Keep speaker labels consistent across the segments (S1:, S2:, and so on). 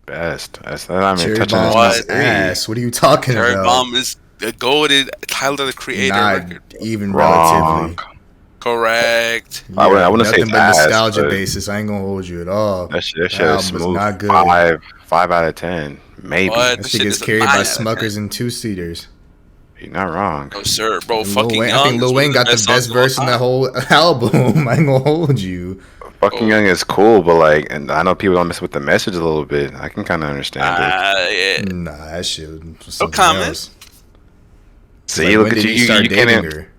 S1: best. I mean,
S2: Cherry
S1: touching his
S2: Bomb
S1: top
S2: is
S3: What?
S1: three.
S2: ass. What are you talking
S3: Cherry
S2: about?
S3: Bomb is the goated Tyler the Creator
S2: Not
S3: record, bro.
S2: even
S1: Wrong.
S2: relatively.
S3: Correct.
S2: Yeah,
S1: I wouldn't say
S2: nothing
S1: it's
S2: but
S1: ass,
S2: nostalgia
S1: but
S2: basis. I ain't gonna hold you at all.
S1: that
S2: That
S1: shit is
S2: album was
S1: smooth.
S2: not good.
S1: Five out of 10, maybe.
S3: What?
S2: That
S3: This
S2: shit
S3: shit
S2: gets
S3: is a
S2: carried by
S3: 9 out of 10.
S2: Smuckers and two seaters.
S1: You're not wrong.
S3: No, sir, bro.
S2: And Lil
S3: Fucking
S2: Wayne, I
S3: Young
S2: think Lil
S3: is one
S2: Wayne
S3: of the
S2: got the
S3: best songs
S2: best
S3: of all
S2: verse in that
S3: time.
S2: whole album. I ain't gonna hold you.
S1: Fucking
S3: Oh,
S1: Young is cool, but like, and I know people don't mess with the message a little bit. I can kind of understand it.
S3: yeah.
S2: Nah, that shit was
S3: No
S2: something
S3: comment.
S2: else. It's like,
S1: See, look
S2: when
S1: at
S2: did
S1: you.
S2: he
S1: You,
S2: start
S1: you can't
S2: dating
S1: even.
S2: her?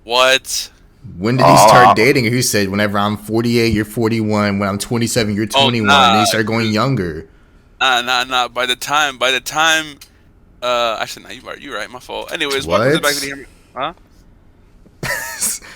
S3: What?
S2: When did he start
S1: Oh,
S2: dating her? He said, whenever I'm 48, you're 41. When I'm 27, you're
S3: Oh
S2: 21. And
S3: nah,
S2: he started going younger.
S3: nah. By the time. Actually, nah. You're right. My fault. Anyways, welcome to the back of the
S2: What?
S3: hammer. Huh?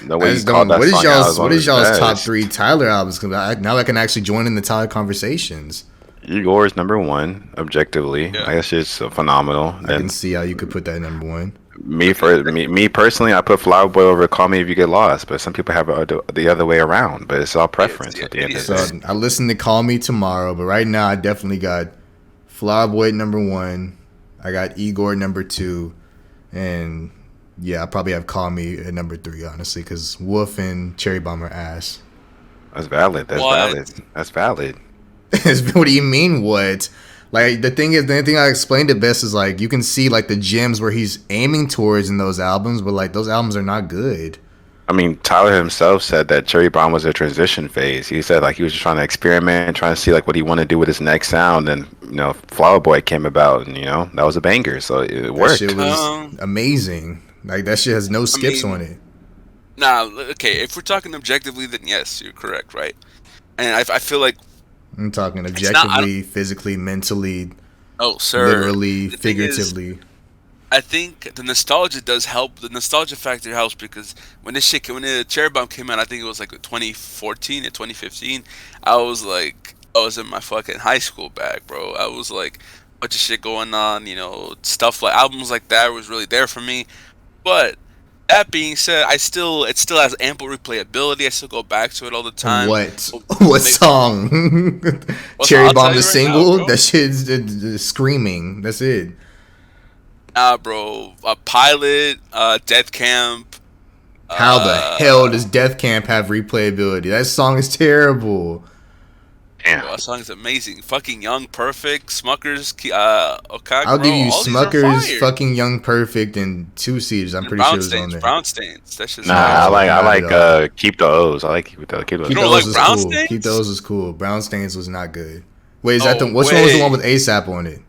S1: the
S2: I
S1: way you
S2: just
S1: called
S2: don't.
S1: that
S2: What is
S1: song out is
S2: y'all's?
S1: one
S2: What
S1: of
S2: is
S1: his
S2: y'all's top
S1: best.
S2: three Tyler albums? Cause now I can actually join in the Tyler conversations.
S1: Igor's number one, objectively.
S3: Yeah.
S1: I guess it's phenomenal.
S2: I can
S1: Then
S2: see how you could put that at number one.
S1: me personally, I put Flower Boy over Call Me If You Get Lost, but some people have the other way around. But it's all preference
S3: Yeah,
S1: at the
S3: it
S1: end of the
S2: So
S3: is.
S1: day.
S2: I listened to Call Me Tomorrow, but right now I definitely got Flower Boy at number one. I got Igor at number two, and yeah, I probably have Call Me at number three, honestly, because Wolf and Cherry Bomb are ass.
S1: That's valid. That's
S3: What?
S1: valid. That's valid.
S2: What do you mean? What? Like the thing is, the thing I explained it best is like you can see like the gems where he's aiming towards in those albums, but like those albums are not good.
S1: I mean, Tyler himself said that Cherry Bomb was a transition phase. He said like he was just trying to experiment, trying to see like what he wanted to do with his next sound, and Flower Boy came about, and that was a banger, so it
S2: That shit
S1: worked.
S2: was
S3: Um,
S2: amazing. Like that shit has no
S3: I
S2: skips on
S3: mean,
S2: it.
S3: nah. Okay, if we're talking objectively, then yes, you're correct, right? And I feel like
S2: I'm talking
S3: it's not. I don't.
S2: objectively, physically, mentally,
S3: Oh, sir.
S2: literally,
S3: The thing is,
S2: figuratively.
S3: I think the nostalgia does help. The nostalgia factor helps because when the Cherry Bomb came out, I think it was like 2014 or 2015. I was in my fucking high school bag, bro. I was like, bunch of shit going on, stuff like albums like that was really there for me. But that being said, it still has ample replayability. I still go back to it all the time.
S2: What?
S3: Well,
S2: What
S3: make-
S2: song?
S3: What's
S2: Cherry
S3: I'll tell
S2: Bomb the
S3: you right now,
S2: single?
S3: bro.
S2: That shit's screaming. That's it.
S3: Nah, bro. Pilot, Death Camp.
S2: How the hell
S3: Uh,
S2: does Death Camp have replayability? That song is terrible.
S1: Damn.
S3: Bro, that song is amazing. Fucking Young, Perfect, Smuckers, Okak,
S2: I'll give
S3: bro.
S2: you
S3: All these are
S2: Smuckers,
S3: fire.
S2: fucking Young Perfect, and Two Seaters. I'm
S3: And
S2: pretty sure it was on there.
S3: Brown Stains. That's just
S1: Nah,
S3: nice.
S2: No,
S1: I
S2: not at
S1: like
S2: all.
S1: Keep the O's. I like keep
S3: You
S2: Keep
S1: the
S3: don't
S2: Those
S3: like
S2: was
S3: Brown
S2: cool. Keep
S3: Stains?
S2: Those was cool. Brown Stains was not good. Wait, is that the
S3: No
S2: which one was the one
S3: way.
S2: with ASAP on it?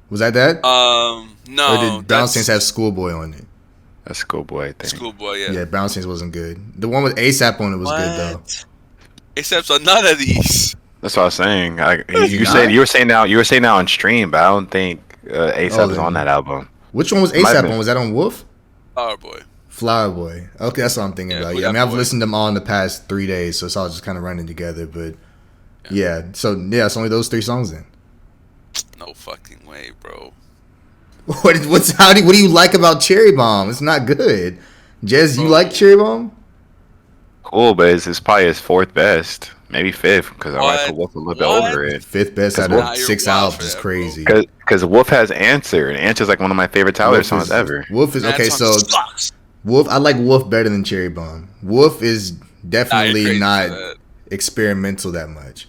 S2: Was that? Or
S3: No,
S2: did Brown Stains have
S3: that's
S2: Schoolboy on it?
S1: That's Schoolboy, I think.
S3: Schoolboy. Yeah.
S2: Yeah, Brown Stains wasn't good. The one with ASAP on it was good though.
S3: What? Except on none of these.
S1: That's what I was saying.
S2: Is he not?
S1: You were saying now on stream, but I don't think
S2: Oh,
S1: ASAP is on
S2: then
S1: that album.
S2: which one was
S1: It might have
S2: ASAP
S1: been.
S2: on? Was that on Wolf?
S3: Oh boy.
S2: Flower Boy. Okay, that's what I'm thinking
S3: Yeah,
S2: about.
S3: who
S2: Yeah, I
S3: that
S2: mean, I've
S3: boy?
S2: listened to them all in the past 3 days, so it's all just kind of running together. But yeah, so yeah, it's only those three songs then.
S3: No fucking way, bro.
S2: What do you like about Cherry Bomb? It's not good. Jez, you
S3: Bro.
S2: like Cherry Bomb?
S1: Cool, but it's probably his fourth best, maybe fifth, because I might
S3: What?
S1: put Wolf a little bit
S3: What?
S1: over it.
S2: Fifth best out
S1: Wolf-
S2: of
S3: Nah, you're
S2: 6
S3: wild
S2: albums
S3: for
S2: is
S3: that, bro.
S2: crazy.
S1: Because Wolf has Answer, and Answer's like one of my favorite Tyler
S2: Wolf
S1: songs
S2: is,
S1: ever.
S2: Wolf is
S3: That
S2: okay.
S3: song
S2: So
S3: sucks.
S2: Wolf, I like Wolf better than Cherry Bomb. Wolf is
S3: Nah, you're
S2: definitely
S3: crazy for
S2: not
S3: that.
S2: experimental that much.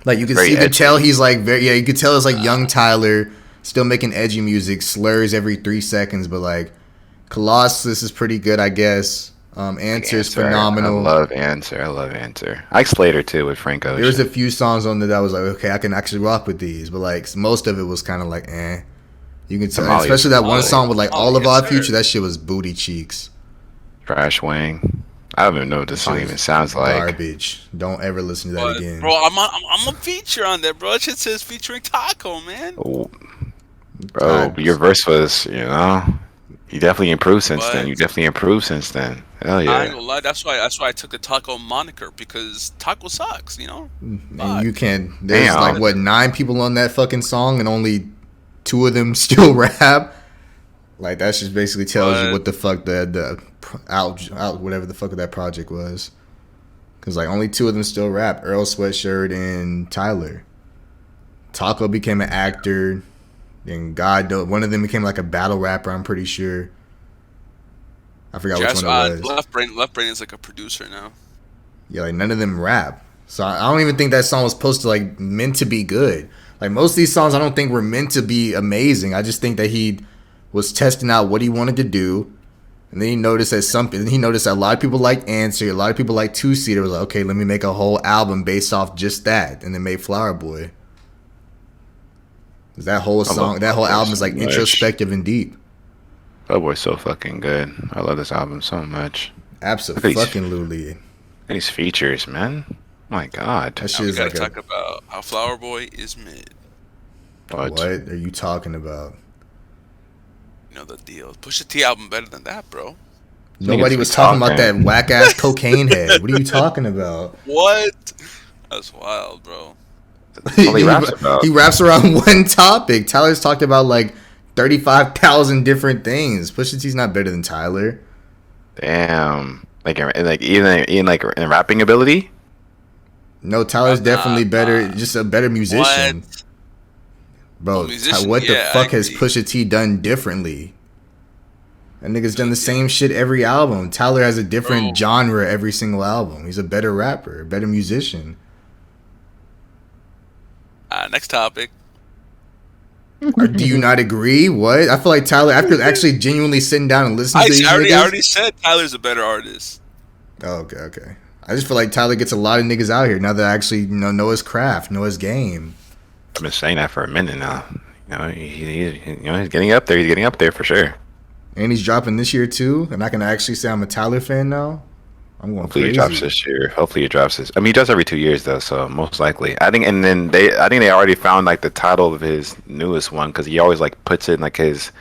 S2: Like you
S1: Very
S2: could tell
S1: edgy.
S2: he's like you could tell it's like young Tyler still making edgy music, slurs every 3 seconds, but like Colossus is pretty good, I guess. Answer is
S1: Answer,
S2: phenomenal.
S1: I love Answer. I love Answer. I like Slater too with Frank Ocean.
S2: There was a few songs on there that I was like, okay, I can actually rock with these, but like most of it was kind of like, eh. You can tell,
S1: Tamale
S2: especially that one
S3: was
S2: song with like
S3: Tamale,
S2: all of
S3: yes,
S2: our
S3: sir.
S2: future. That shit was booty cheeks,
S1: Trash Wang. I don't even know what this song even sounds like.
S2: garbage. Don't ever listen to that
S3: But,
S2: again.
S3: bro, I'm a feature on that, bro. It just says featuring Taco, man.
S1: Oh, bro,
S2: God.
S1: your verse was, you definitely improved since then.
S3: What?
S1: You definitely improved since then. Hell
S3: I ain't
S1: yeah.
S3: gonna lie. That's why I took the Taco moniker because Taco sucks.
S2: And you can. There's
S1: Damn.
S2: like what 9 people on that fucking song, and only 2 of them still rap. Like that just basically tells you
S3: What?
S2: what the fuck the out whatever the fuck that project was. Cause like only 2 of them still rap, Earl Sweatshirt and Tyler. Taco became an actor. And God, one of them became like a battle rapper. I'm pretty sure. I forgot which
S3: Just
S2: one it was.
S3: Left Brain is like a producer now.
S2: Yeah, like none of them rap. So I don't even think that song was supposed to like meant to be good. Like most of these songs, I don't think were meant to be amazing. I just think that he was testing out what he wanted to do, and then he noticed that something. He noticed that a lot of people like Answer, a lot of people like Two Seater. Was like, okay, let me make a whole album based off just that, and then made Flower Boy. That whole song, that whole album is like introspective and deep.
S1: That boy's so fucking good. I love this album so much.
S2: Absolutely.
S1: Look at these features, man. My God.
S2: That
S3: Now
S2: shit
S3: we
S2: is
S3: gotta
S2: like
S3: talk about how Flower Boy is mid.
S2: what are you talking about?
S3: You know the deal. Pusha T album better than that, bro.
S2: Nobody was talking about that whack ass cocaine head. What are you talking about?
S3: What? That's wild, bro.
S1: That's all he raps about.
S2: He raps around one topic. Tyler's talked about like 35,000 different things. Pusha T's not better than Tyler.
S1: Damn. Even like in rapping ability?
S2: No, Tyler's definitely better. Just a better musician.
S3: What?
S2: Bro,
S3: Well, musician,
S2: what the
S3: yeah,
S2: fuck
S3: I
S2: has
S3: agree.
S2: Pusha T done differently? That nigga's done the same shit every album. Tyler has a different genre every single album. He's a better rapper, a better musician.
S3: Next topic.
S2: Or do you not agree? What? I feel like Tyler, after actually genuinely sitting down and listening to these
S3: I
S2: niggas.
S3: already said Tyler's a better artist.
S2: Oh, okay. I just feel like Tyler gets a lot of niggas out here now that I actually know his craft, know his game.
S1: I've been saying that for a minute now. He's getting up there. He's getting up there for sure.
S2: And he's dropping this year too. And I can actually say I'm a Tyler fan now. I'm going
S1: Hopefully
S2: crazy.
S1: he drops this year. Hopefully he drops this. I mean, he does every 2 years though, so most likely. I think they already found like the title of his newest one because he always like puts it in like his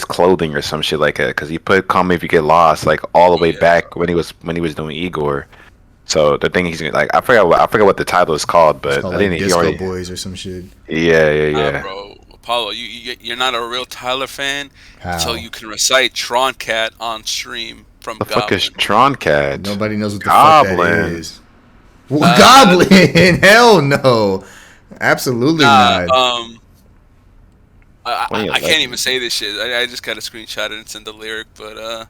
S1: clothing or some shit like that. Because he put "Call Me If You Get Lost" like all the way back when he was doing Igor. So the thing he's like, I forgot what the title is called, but
S2: It's called
S1: I
S2: like
S1: think he
S2: Disco
S1: already.
S2: Boys or some shit.
S1: Yeah.
S3: Bro, Apollo, you're not a real Tyler fan
S2: How?
S3: until you can recite Tron Cat on stream from
S1: The fuck
S3: Goblin.
S1: is Tron Cat?
S2: Nobody knows what the
S1: Goblin.
S2: fuck that is. Well, Goblin? Hell no. Absolutely not.
S3: I can't even say this shit. I just gotta screenshot it and send the lyric. But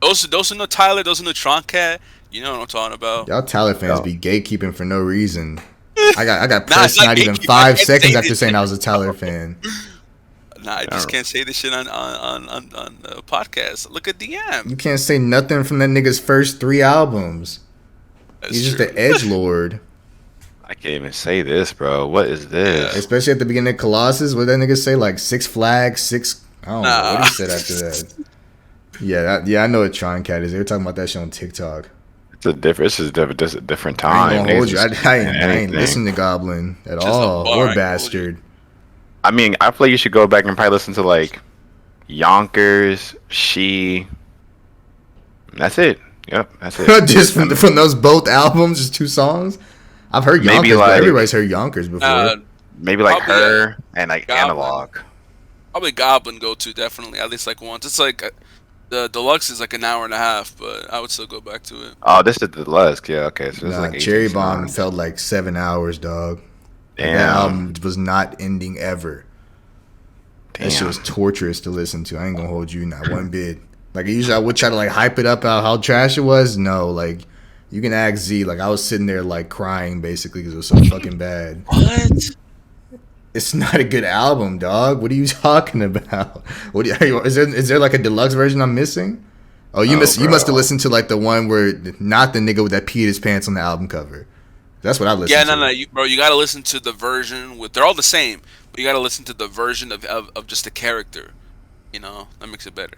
S3: those who know Tyler, those who know Tron Cat, you know what I'm talking about.
S2: Y'all Tyler fans
S1: Yo.
S2: be gatekeeping for no reason. I got pressed
S3: not
S2: not even
S3: gatekeeping.
S2: 5
S3: I can't
S2: seconds
S3: say
S2: after
S3: this
S2: saying
S3: shit.
S2: I was a Tyler fan.
S3: Nah, I just can't say this shit on the podcast. Look at DM.
S2: You can't say nothing from that nigga's first 3 albums.
S3: That's
S2: He's just
S3: true.
S2: an edgelord.
S1: I can't even say this, bro. What is this?
S2: Especially at the beginning of Colossus, what that nigga say? Like 6 Flags, 6. I don't know what he said after that. Yeah, I know what Tron Cat is. They were talking about that shit on TikTok.
S1: It's a different. This is just a different
S2: I
S1: time.
S2: ain't gonna hold you. I ain't
S1: Anything.
S2: listening to Goblin at
S3: Just a
S2: all.
S3: bar, I
S2: Or
S3: ain't
S2: Bastard.
S1: I mean, I feel like you should go back and probably listen to like Yonkers, She. That's it. Yep, that's it.
S2: Just from those both albums, just 2 songs? I've heard
S1: Maybe
S2: Yonkers, but
S1: like-
S2: everybody's heard Yonkers before.
S1: Maybe like
S3: Probably,
S1: Her and like
S3: Goblin.
S1: Analog.
S3: Probably Goblin go to definitely at least like once. It's like the deluxe is like an hour and a half, but I would still go back to it.
S1: Oh, this is the Lusk. Yeah, okay. So this is
S2: Nah,
S1: like 18
S2: Cherry Bomb
S1: songs.
S2: felt like 7 hours, dog.
S1: Damn.
S2: That album was not ending ever. That shit
S1: Damn.
S2: was torturous to listen to. I ain't gonna hold you not one bit. Like usually I would try to like hype it up how trash it was. No, like you can ask Z. Like I was sitting there like crying basically because it was so fucking bad.
S3: What?
S2: It's not a good album, dog. What are you talking about? Is there like a deluxe version I'm missing? Oh, you must have
S1: bro.
S2: listened to like the one where not the nigga that peed his pants on the album cover. That's what I listened
S3: Yeah,
S2: to.
S3: no, you gotta listen to the version with. They're all the same, but you gotta listen to the version of just the character. You know, that makes it better.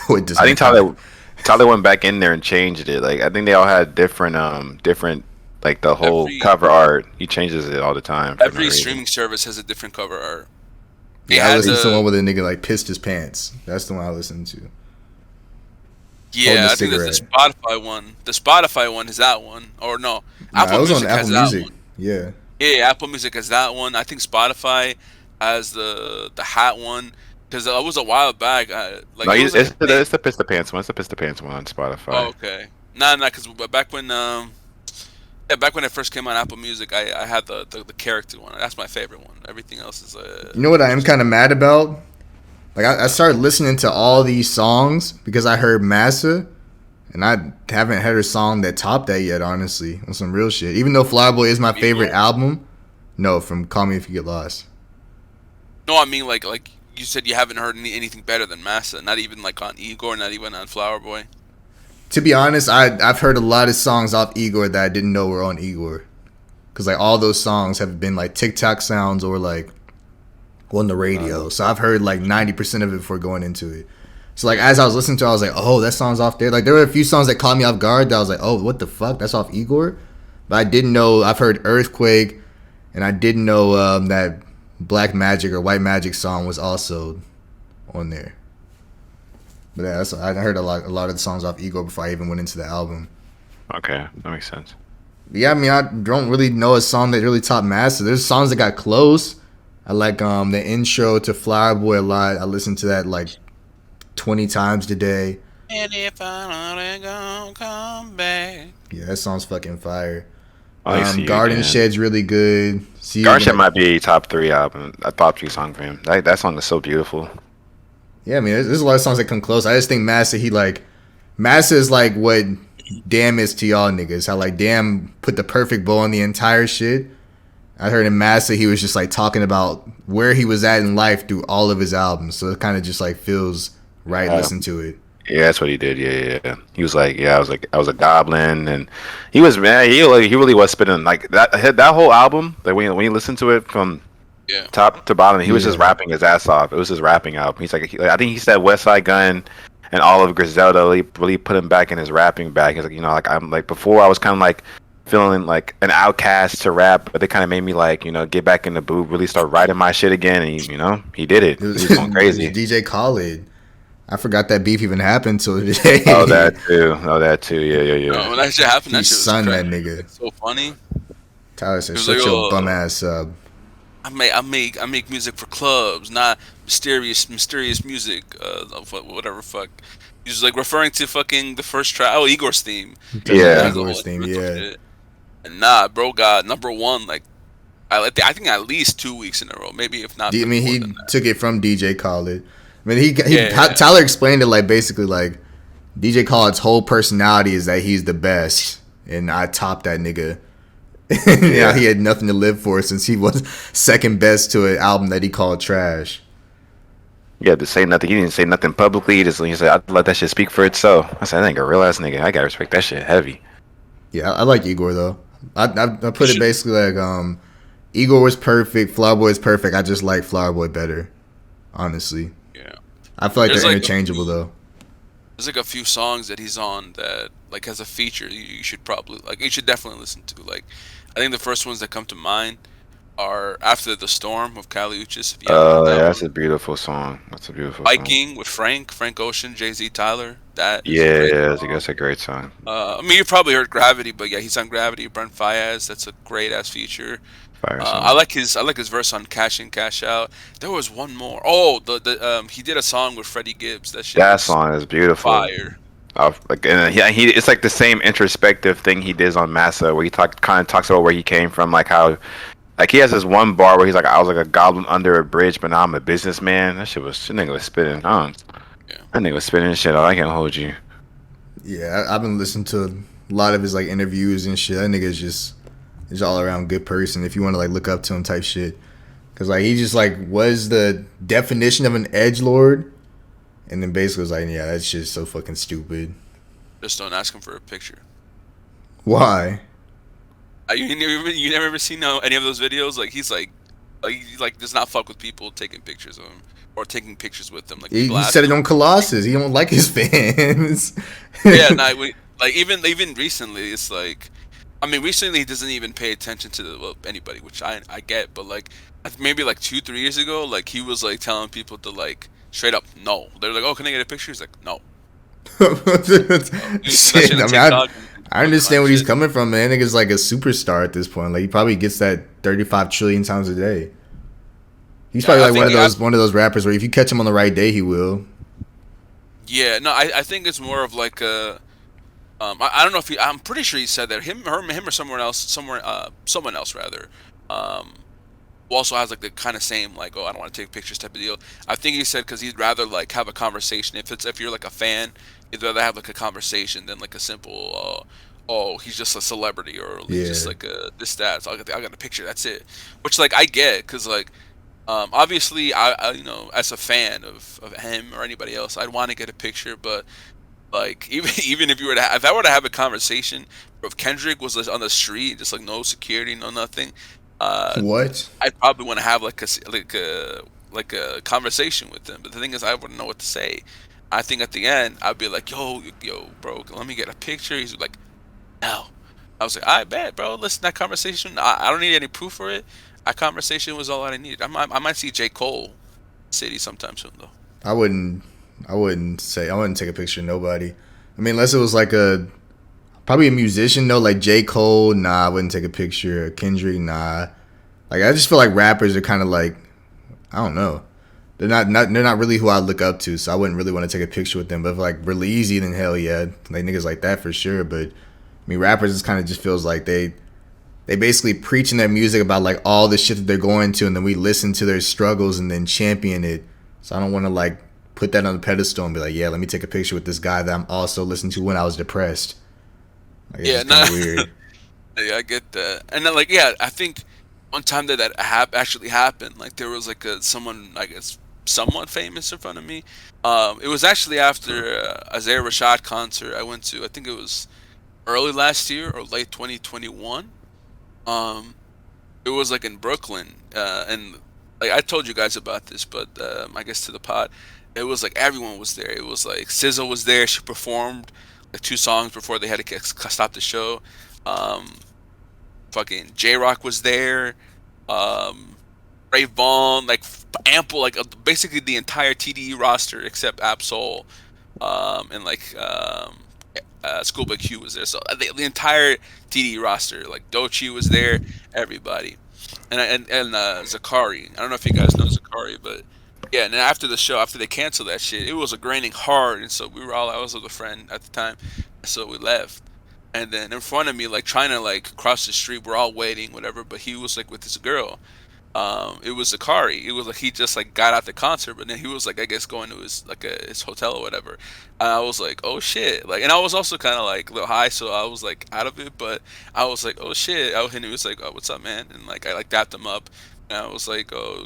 S2: It does
S1: I think
S2: not-
S1: Tyler went back in there and changed it. Like I think they all had different like the whole
S3: Every-
S1: cover art. He changes it all the time. for no
S3: Every
S1: reason.
S3: streaming service has a different cover art. It
S2: Yeah, I
S3: has
S2: listened to the
S3: a-
S2: one where the nigga like pissed his pants. That's the one I listened to. Holding
S3: Yeah,
S2: a
S3: I think there's the
S2: cigarette.
S3: Spotify one. The Spotify one is that one, or no?
S2: Nah,
S3: Apple
S2: it was
S3: Music
S2: on
S3: has
S2: Apple
S3: that
S2: Music.
S3: one.
S2: Yeah.
S3: Yeah, Apple Music has that one. I think Spotify has the hat one because it was a while back. Like
S1: No,
S3: it was
S1: it's
S3: like-
S1: the Piss the Pants one. It's the Piss the Pants one on Spotify.
S3: Oh, okay. Nah, because back when Yeah, back when it first came on Apple Music, I had the character one. That's my favorite one. Everything else is
S2: You know what I am
S3: just
S2: kind of mad about? Like I
S3: uh,
S2: started listening to all these songs because I heard Massa, and I haven't heard a song that topped that yet. Honestly, on some real shit. Even though Flyboy is my favorite
S3: Igor.
S2: album, no, from Call Me If You Get Lost.
S3: No, I mean like you said, you haven't heard anything better than Massa. Not even like on Igor, not even on Flower Boy.
S2: To be honest, I've heard a lot of songs off Igor that I didn't know were on Igor. Cause like all those songs have been like TikTok sounds or like on the radio. So I've heard like 90% of it before going into it. So like as I was listening to it, I was like, oh, that song's off there. Like there were a few songs that caught me off guard that I was like, oh, what the fuck? That's off Igor. But I didn't know. I've heard Earthquake, and I didn't know that Black Magic or White Magic song was also on there. But yeah, I heard a lot of the songs off Igor before I even went into the album.
S1: Okay, that makes sense.
S2: Yeah, I mean, I don't really know a song that really topped Master. There's songs that got close. I like the intro to Flower Boy a lot. I listened to that like 20 times today.
S3: And if I don't gonna come back.
S2: Yeah, that song's fucking fire.
S1: I like See You
S2: Garden
S1: Again.
S2: Shed's really good. See You
S1: Garcia
S2: Again.
S1: might be top three album, a top three song for him. That song is so beautiful.
S2: Yeah, I mean, there's a lot of songs that come close. I just think Massa is like what Damn is to y'all niggas. How like Damn put the perfect bow on the entire shit. I heard in Massa he was just like talking about where he was at in life through all of his albums. So it kind of just like feels right.
S1: Yeah,
S2: Listen to it.
S1: yeah, that's what he did. Yeah, yeah, yeah. He was like, yeah, I was a goblin, and he was man. He really was spitting like that whole album. Like when you listen to it from
S3: Yeah.
S1: top to bottom, he was just
S2: Yeah.
S1: rapping his ass off. It was his rapping album. He's like, I think he said West Side Gun and all of Griselda really put him back in his rapping bag. He's like, like I'm like before I was kind of like feeling like an outcast to rap, but they kind of made me like get back in the booth, really start writing my shit again, and he did it.
S2: It was,
S1: He was going
S2: it was
S1: crazy.
S2: DJ Khaled. I forgot that beef even happened till today.
S1: Oh, that too. Oh, that too. Yeah, yeah, yeah.
S3: When that shit happened,
S2: He
S3: that shit was
S2: sunned that
S3: crazy.
S2: nigga.
S3: Like, so funny.
S2: Tyler
S3: It
S2: said,
S3: was like,
S2: "Shut your bum
S3: oh,
S2: ass up."
S3: I make music for clubs, not mysterious music. Whatever fuck. He was like referring to fucking the first track. Oh, Igor's theme.
S2: Talking
S3: He was
S2: about
S3: like,
S1: Yeah.
S3: that's all
S2: Igor's
S3: like
S2: theme,
S3: mental
S2: yeah.
S3: shit. And nah, bro got number one. Like I think at least 2 weeks in a row, maybe if not
S2: I mean,
S3: more
S2: he
S3: than that.
S2: took it from DJ Khaled. I mean,
S3: Yeah,
S2: Tyler explained it like basically like DJ Khaled's whole personality is that he's the best, and I topped that nigga. Yeah,
S1: Yeah.
S2: he had nothing to live for since he was second best to an album that he called trash.
S1: Yeah, to say nothing. He didn't say nothing publicly. He said, "I'd let that shit speak for itself." I said, "That nigga, real ass nigga. I gotta respect that shit heavy."
S2: Yeah, I like Igor though. I
S3: you
S2: put it
S3: should.
S2: basically like Igor was perfect, Flower Boy is perfect. I just like Flower Boy better, honestly.
S3: Yeah,
S2: I feel like
S3: there's
S2: they're
S3: like
S2: interchangeable though.
S3: there's like a few songs that he's on that like has a feature you should probably like. You should definitely listen to. Like, I think the first ones that come to mind are After the Storm of Kali Uchis. If you haven't heard
S1: Yeah,
S3: that
S1: that's
S3: one.
S1: a beautiful song. That's a beautiful song.
S3: Viking with Frank Ocean, Jay-Z, Tyler. That is a
S1: Yeah,
S3: great
S1: yeah,
S3: song.
S1: that's a great song.
S3: I mean, you probably heard Gravity, but yeah, he's on Gravity. Brent Fayez, that's a great ass feature.
S1: Fire
S3: I
S1: song.
S3: like his verse on Cash In Cash Out. There was one more. Oh, the he did a song with Freddie Gibbs. That shit
S1: That
S3: was
S1: song is beautiful.
S3: fire.
S1: Like, and it's like the same introspective thing he did on Massa, where he kind of talks about where he came from, like how, like he has this one bar where he's like, I was like a goblin under a bridge, but now I'm a businessman. That nigga was spitting,
S3: Yeah.
S1: that nigga was spitting shit. I can't hold you.
S2: Yeah, I've been listening to a lot of his like interviews and shit. That nigga's just is all around good person. If you want to like look up to him type shit, because like he just like was the definition of an edge lord, and then basically was like, yeah, that's just so fucking stupid.
S3: Just don't ask him for a picture.
S2: Why?
S3: You never ever seen any of those videos? Like he like does not fuck with people taking pictures of him or taking pictures with them. Like people
S2: He
S3: ask
S2: said it
S3: him.
S2: on Colossus. He don't like his fans.
S3: Yeah, no, like even recently, it's like, I mean, recently he doesn't even pay attention to anybody, which I get, but like maybe like 2 3 years ago, like he was like telling people to like straight up no. They're like, oh, can I get a picture? He's like, no. He put that
S2: Shit,
S3: shit
S2: I
S3: on
S2: mean,
S3: TikTok.
S2: I understand where he's coming from, man. Nigga's like a superstar at this point. Like he probably gets that 35 trillion times a day. He's probably
S3: Yeah, I
S2: like
S3: think
S2: one of those rappers where if you catch him on the right day, he will.
S3: yeah, no, I think it's more of like a I don't know if he. I'm pretty sure he said that him or someone else rather. Um, who also has like the kind of same like, oh, I don't want to take pictures type of deal. I think he said because he'd rather like have a conversation. If you're like a fan, he'd rather have like a conversation than like a simple, oh, he's just a celebrity or he's just
S2: Yeah.
S3: like a this that. So I got a picture. That's it. Which like I get because like obviously I as a fan of him or anybody else, I'd want to get a picture, but like even if if I were to have a conversation, if Kendrick was like, on the street, just like no security, no nothing, uh,
S2: What?
S3: I'd probably want to have like a conversation with him. But the thing is, I wouldn't know what to say. I think at the end, I'd be like, yo, bro, let me get a picture. He's like, no. I was like, I bet, bro. Listen, that conversation, I don't need any proof for it. That conversation was all I needed. I might see J. Cole City sometime soon, though.
S2: I wouldn't. I wouldn't take a picture of nobody. I mean, unless it was like a probably a musician though, like J. Cole. Nah, I wouldn't take a picture. Kendrick. Nah. Like I just feel like rappers are kind of like I don't know. They're not really who I look up to, so I wouldn't really want to take a picture with them. But if like really easy, then hell yeah, like niggas like that for sure. But I mean, rappers just kind of just feels like they basically preaching their music about like all the shit that they're going to, and then we listen to their struggles and then champion it. So I don't want to like put that on the pedestal and be like, yeah, let me take a picture with this guy that I'm also listening to when I was depressed. Like it's
S3: Yeah,
S2: just kind
S3: no,
S2: of weird.
S3: yeah, I get that. And then like, yeah, I think one time actually happened, like there was like someone I guess somewhat famous in front of me. It was actually after Isaiah Rashad concert I went to. I think it was early last year or late 2021. Um, it was like in Brooklyn, and like I told you guys about this, but I guess to the pod, it was like everyone was there. It was like SZA was there. She performed like two songs before they had to stop the show. Um, fucking J Rock was there. Um, Ray Vaughn, like ample, like basically the entire TDE roster except Absol, and like Schoolboy Q was there. So the entire TDE roster, like Dochi was there, everybody, and Zakari. I don't know if you guys know Zakari, but yeah. And then after the show, after they canceled that shit, it was raining hard, and so we were all. I was with a friend at the time, so we left. And then in front of me, like trying to like cross the street, we're all waiting, whatever. But he was like with this girl. It was Zakari. It was like he just like got out the concert, but then he was like I guess going to his hotel or whatever. And I was like, oh shit, like, and I was also kind of like a little high, so I was like out of it, but I was like, oh shit. And he was like, oh, what's up, man? And like I like dapped him up, and I was like, oh,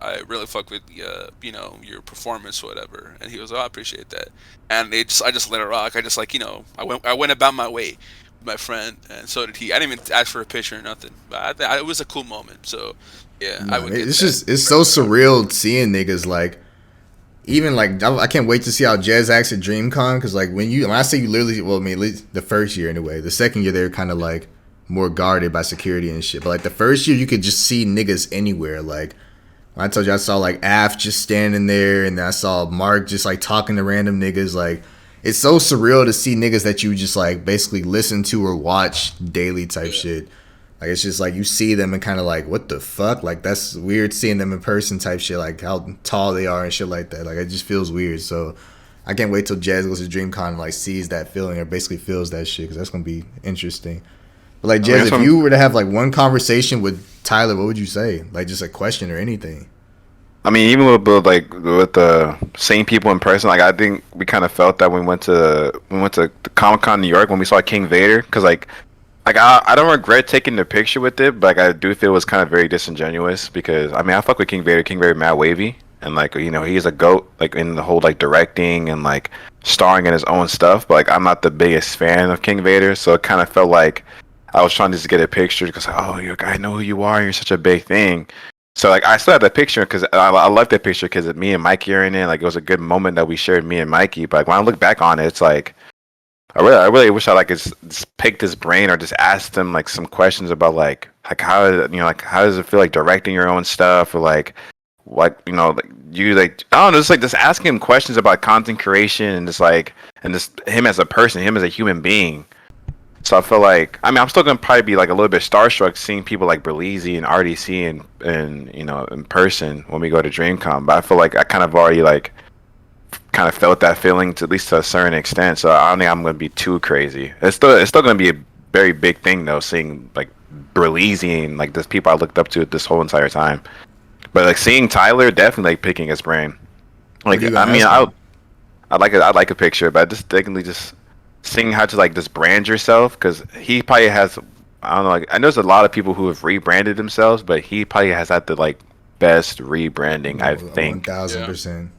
S3: I really fuck with your performance or whatever. And he was, oh, I appreciate that. And I just let it rock. I just like I went about my way with my friend, and so did he. I didn't even ask for a picture or nothing, but it was a cool moment. So yeah, I
S2: Nah,
S3: would get
S2: it's
S3: that.
S2: just it's so surreal seeing niggas like even like I can't wait to see how Jazz acts at DreamCon because like when I say you literally well I mean at least the first year anyway the second year they were kind of like more guarded by security and shit but like the first year you could just see niggas anywhere like when I told you I saw like Af just standing there and then I saw Mark just like talking to random niggas like it's so surreal to see niggas that you just like basically listen to or watch daily type
S3: Yeah,
S2: shit. Like it's just like you see them and kind of like what the fuck? Like that's weird seeing them in person type shit. Like how tall they are and shit like that. Like it just feels weird. So I can't wait till Jazz goes to DreamCon and like sees that feeling or basically feels that shit because that's gonna be interesting. But like
S1: I mean,
S2: Jazz,
S1: that's
S2: if
S1: what
S2: you were to have like one conversation with Tyler, what would you say? Like just a question or anything?
S1: I mean, even like with the same people in person, like I think we kind of felt that when we went to the Comic Con New York when we saw King Vader, because like I don't regret taking the picture with it, but like I do feel it was kind of very disingenuous because I mean I fuck with King Vader, King Vader mad wavy, and like he's a goat like in the whole like directing and like starring in his own stuff, but like I'm not the biggest fan of King Vader, so it kind of felt like I was trying to just get a picture because oh I know who you are, you're such a big thing. So like I still have that picture because I love that picture because me and Mikey are in it. Like it was a good moment that we shared, me and Mikey. But like, when I look back on it, it's like I really wish I like just picked his brain or just asked him like some questions about like how like how does it feel like directing your own stuff or like like you like I don't know just asking him questions about content creation and just him as a person, him as a human being. So I feel like I mean I'm still gonna probably be like a little bit starstruck seeing people like Berlizzi and RDC and in person when we go to DreamCon. But I feel like I kind of already like kind of felt that feeling to at least to a certain extent. So I don't think I'm gonna be too crazy. It's still gonna be a very big thing though, seeing like Berleezy and like this people I looked up to this whole entire time. But like seeing Tyler, definitely like picking his brain.
S2: What are you
S1: Like I
S2: gonna
S1: mean,
S2: ask him?
S1: I like a picture, but just definitely just seeing how to like just brand yourself because he probably has. I don't know. Like, I know there's a lot of people who have rebranded themselves, but he probably has had the like best rebranding I
S2: One
S1: think
S2: thousand
S3: Yeah.
S2: percent.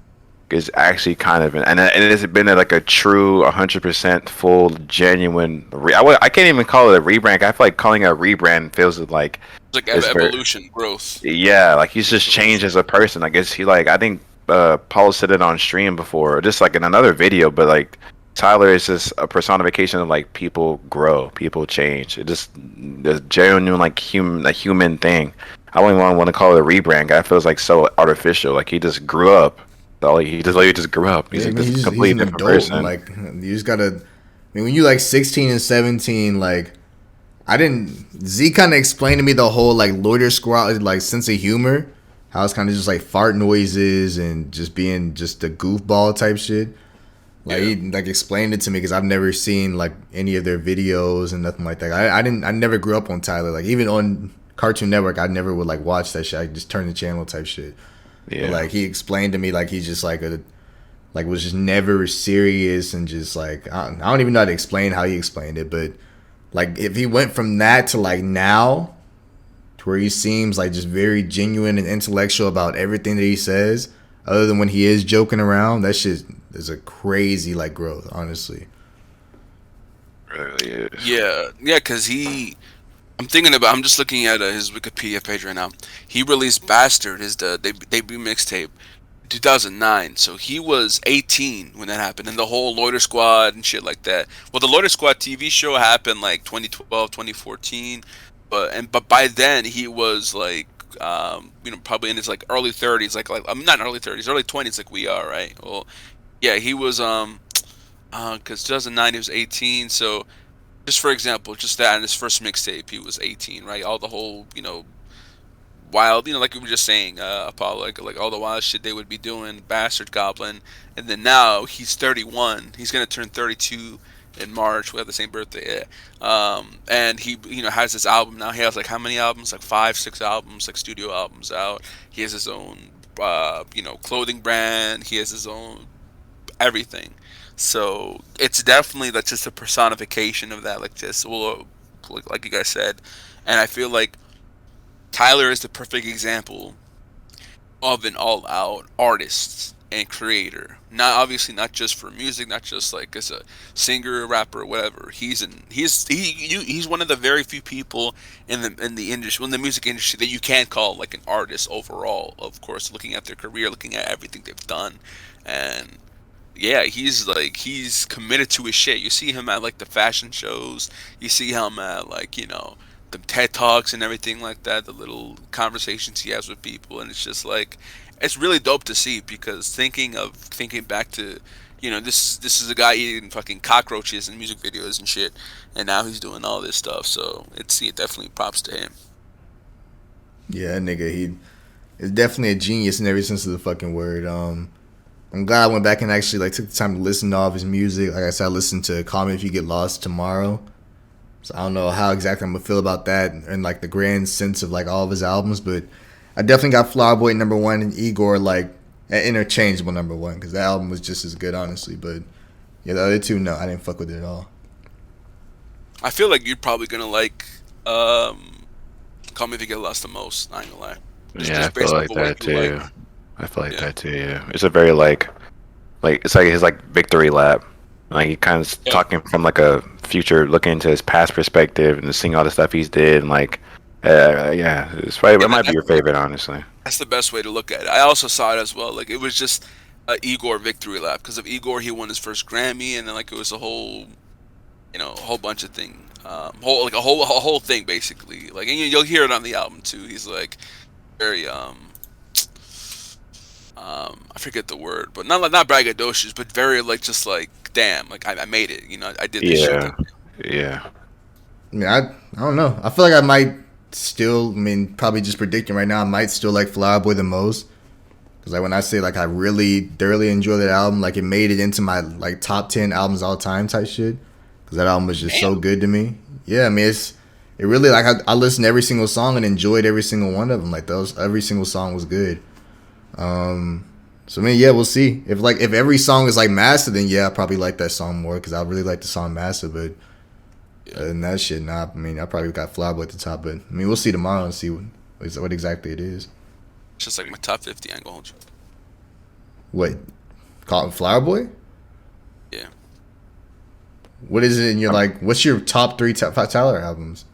S1: is actually kind of and it's been like a true 100% full genuine. I can't even call it a rebrand. I feel like calling it a rebrand feels like
S3: It's like
S1: it's very
S3: evolution, growth.
S1: yeah, like he's just changed as a person. I guess he like I think Paul said it on stream before, or just like in another video, but like Tyler is just a personification of like people grow, people change. It just the genuine like human thing. I don't even want to call it a rebrand. Guy feels like so artificial. Like he just grew up. He just grew up.
S2: Yeah,
S1: He's
S2: I
S1: like
S2: mean
S1: this
S2: he's
S1: completely
S2: an
S1: different
S2: adult. And,
S1: person.
S2: like you just gotta. I mean, when you like 16 and 17, like I didn't. Z kind of explained to me the whole like loiter squad like sense of humor. How it's kind of just like fart noises and just being just a goofball type shit. Like
S3: Yeah.
S2: he like explained it to me because I've never seen like any of their videos and nothing like that. I didn't. I never grew up on Tyler. Like even on Cartoon Network, I never would like watch that shit. I just turn the channel type shit. But
S1: Yeah.
S2: like he explained to me like he's just like a like was just never serious and just like I don't even know how to explain how he explained it, but like if he went from that to like now to where he seems like just very genuine and intellectual about everything that he says, other than when he is joking around, that shit is a crazy like growth, honestly.
S1: Really is.
S3: Yeah, yeah, because he. I'm thinking about. I'm just looking at his Wikipedia page right now. He released "Bastard," his debut mixtape, 2009. So he was 18 when that happened, and the whole Loiter Squad and shit like that. Well, the Loiter Squad TV show happened like 2012, 2014, but by then he was like, probably in his like early 30s, like I'm not early 30s, early 20s, like we are, right? Well, yeah, he was because 2009 he was 18, so just for example, just that in his first mixtape, he was 18, right? All the whole, wild, like we were just saying, Apollo, like all the wild shit they would be doing, Bastard Goblin, and then now he's 31. He's gonna turn 32 in March. We have the same birthday, yeah. And he, has this album now. He has like how many albums? Like five, six albums, like studio albums out. He has his own, clothing brand. He has his own everything. So it's definitely that's just a personification of that, like just well, like you guys said, and I feel like Tyler is the perfect example of an all-out artist and creator. Not obviously not just for music, not just like as a singer, rapper, whatever. He's one of the very few people in the industry, in the music industry, that you can call like an artist overall. Of course, looking at their career, looking at everything they've done, and yeah, he's committed to his shit. You see him at like the fashion shows. You see him at like the TED talks and everything like that. The little conversations he has with people, and it's just like it's really dope to see because thinking back to this is a guy eating fucking cockroaches in music videos and shit, and now he's doing all this stuff. So it definitely props to him.
S2: Yeah, that nigga, he is definitely a genius in every sense of the fucking word. I'm glad I went back and actually like took the time to listen to all of his music. Like I said, I listened to "Call Me If You Get Lost" tomorrow. So I don't know how exactly I'm gonna feel about that and like the grand sense of like all of his albums, but I definitely got Flower Boy number one and Igor like an interchangeable number one because that album was just as good, honestly. But yeah, the other two, no, I didn't fuck with it at all.
S3: I feel like you're probably gonna like um, "Call Me If You Get Lost" the most. I ain't gonna lie,
S1: Yeah, I
S3: just
S1: feel
S3: based off
S1: like
S3: of what
S1: that
S3: you like.
S1: too. I feel like
S3: Yeah.
S1: that too. Yeah, it's a very like it's like his like victory lap. Like he kind of
S3: Yeah.
S1: talking from like a future, looking into his past perspective and seeing all the stuff he's did. And like, yeah, it's probably
S3: Yeah,
S1: it might be your favorite, honestly.
S3: that's the best way to look at it. I also saw it as well. Like it was just a Igor victory lap because of Igor. He won his first Grammy, and then like it was a whole, a whole bunch of thing, a whole thing basically. Like and you'll hear it on the album too. He's like very I forget the word, but not braggadocious, but very like just like damn, like I made it. I did this shit.
S1: Yeah,
S3: Like
S1: yeah,
S2: I mean, I don't know. I feel like I might still. I mean, probably just predicting right now. I might still like Flower Boy the most. Because like when I say like I really thoroughly enjoy that album, like it made it into my like top 10 albums all time type shit. Because that album was just so
S3: Damn.
S2: good to me. Yeah, I mean it really like I listened to every single song and enjoyed every single one of them. Like those every single song was good. So I mean yeah, we'll see if every song is like Master, then yeah I probably like that song more because I really like the song Master. But other than that shit, nah. I mean I probably got Flyboy at the top, but I mean we'll see tomorrow and see what exactly it is.
S3: It's just like my top 50. I ain't gonna hold you.
S2: What? Call it Flower Boy?
S3: Yeah.
S2: What is it in your like? What's your top three Tyler albums?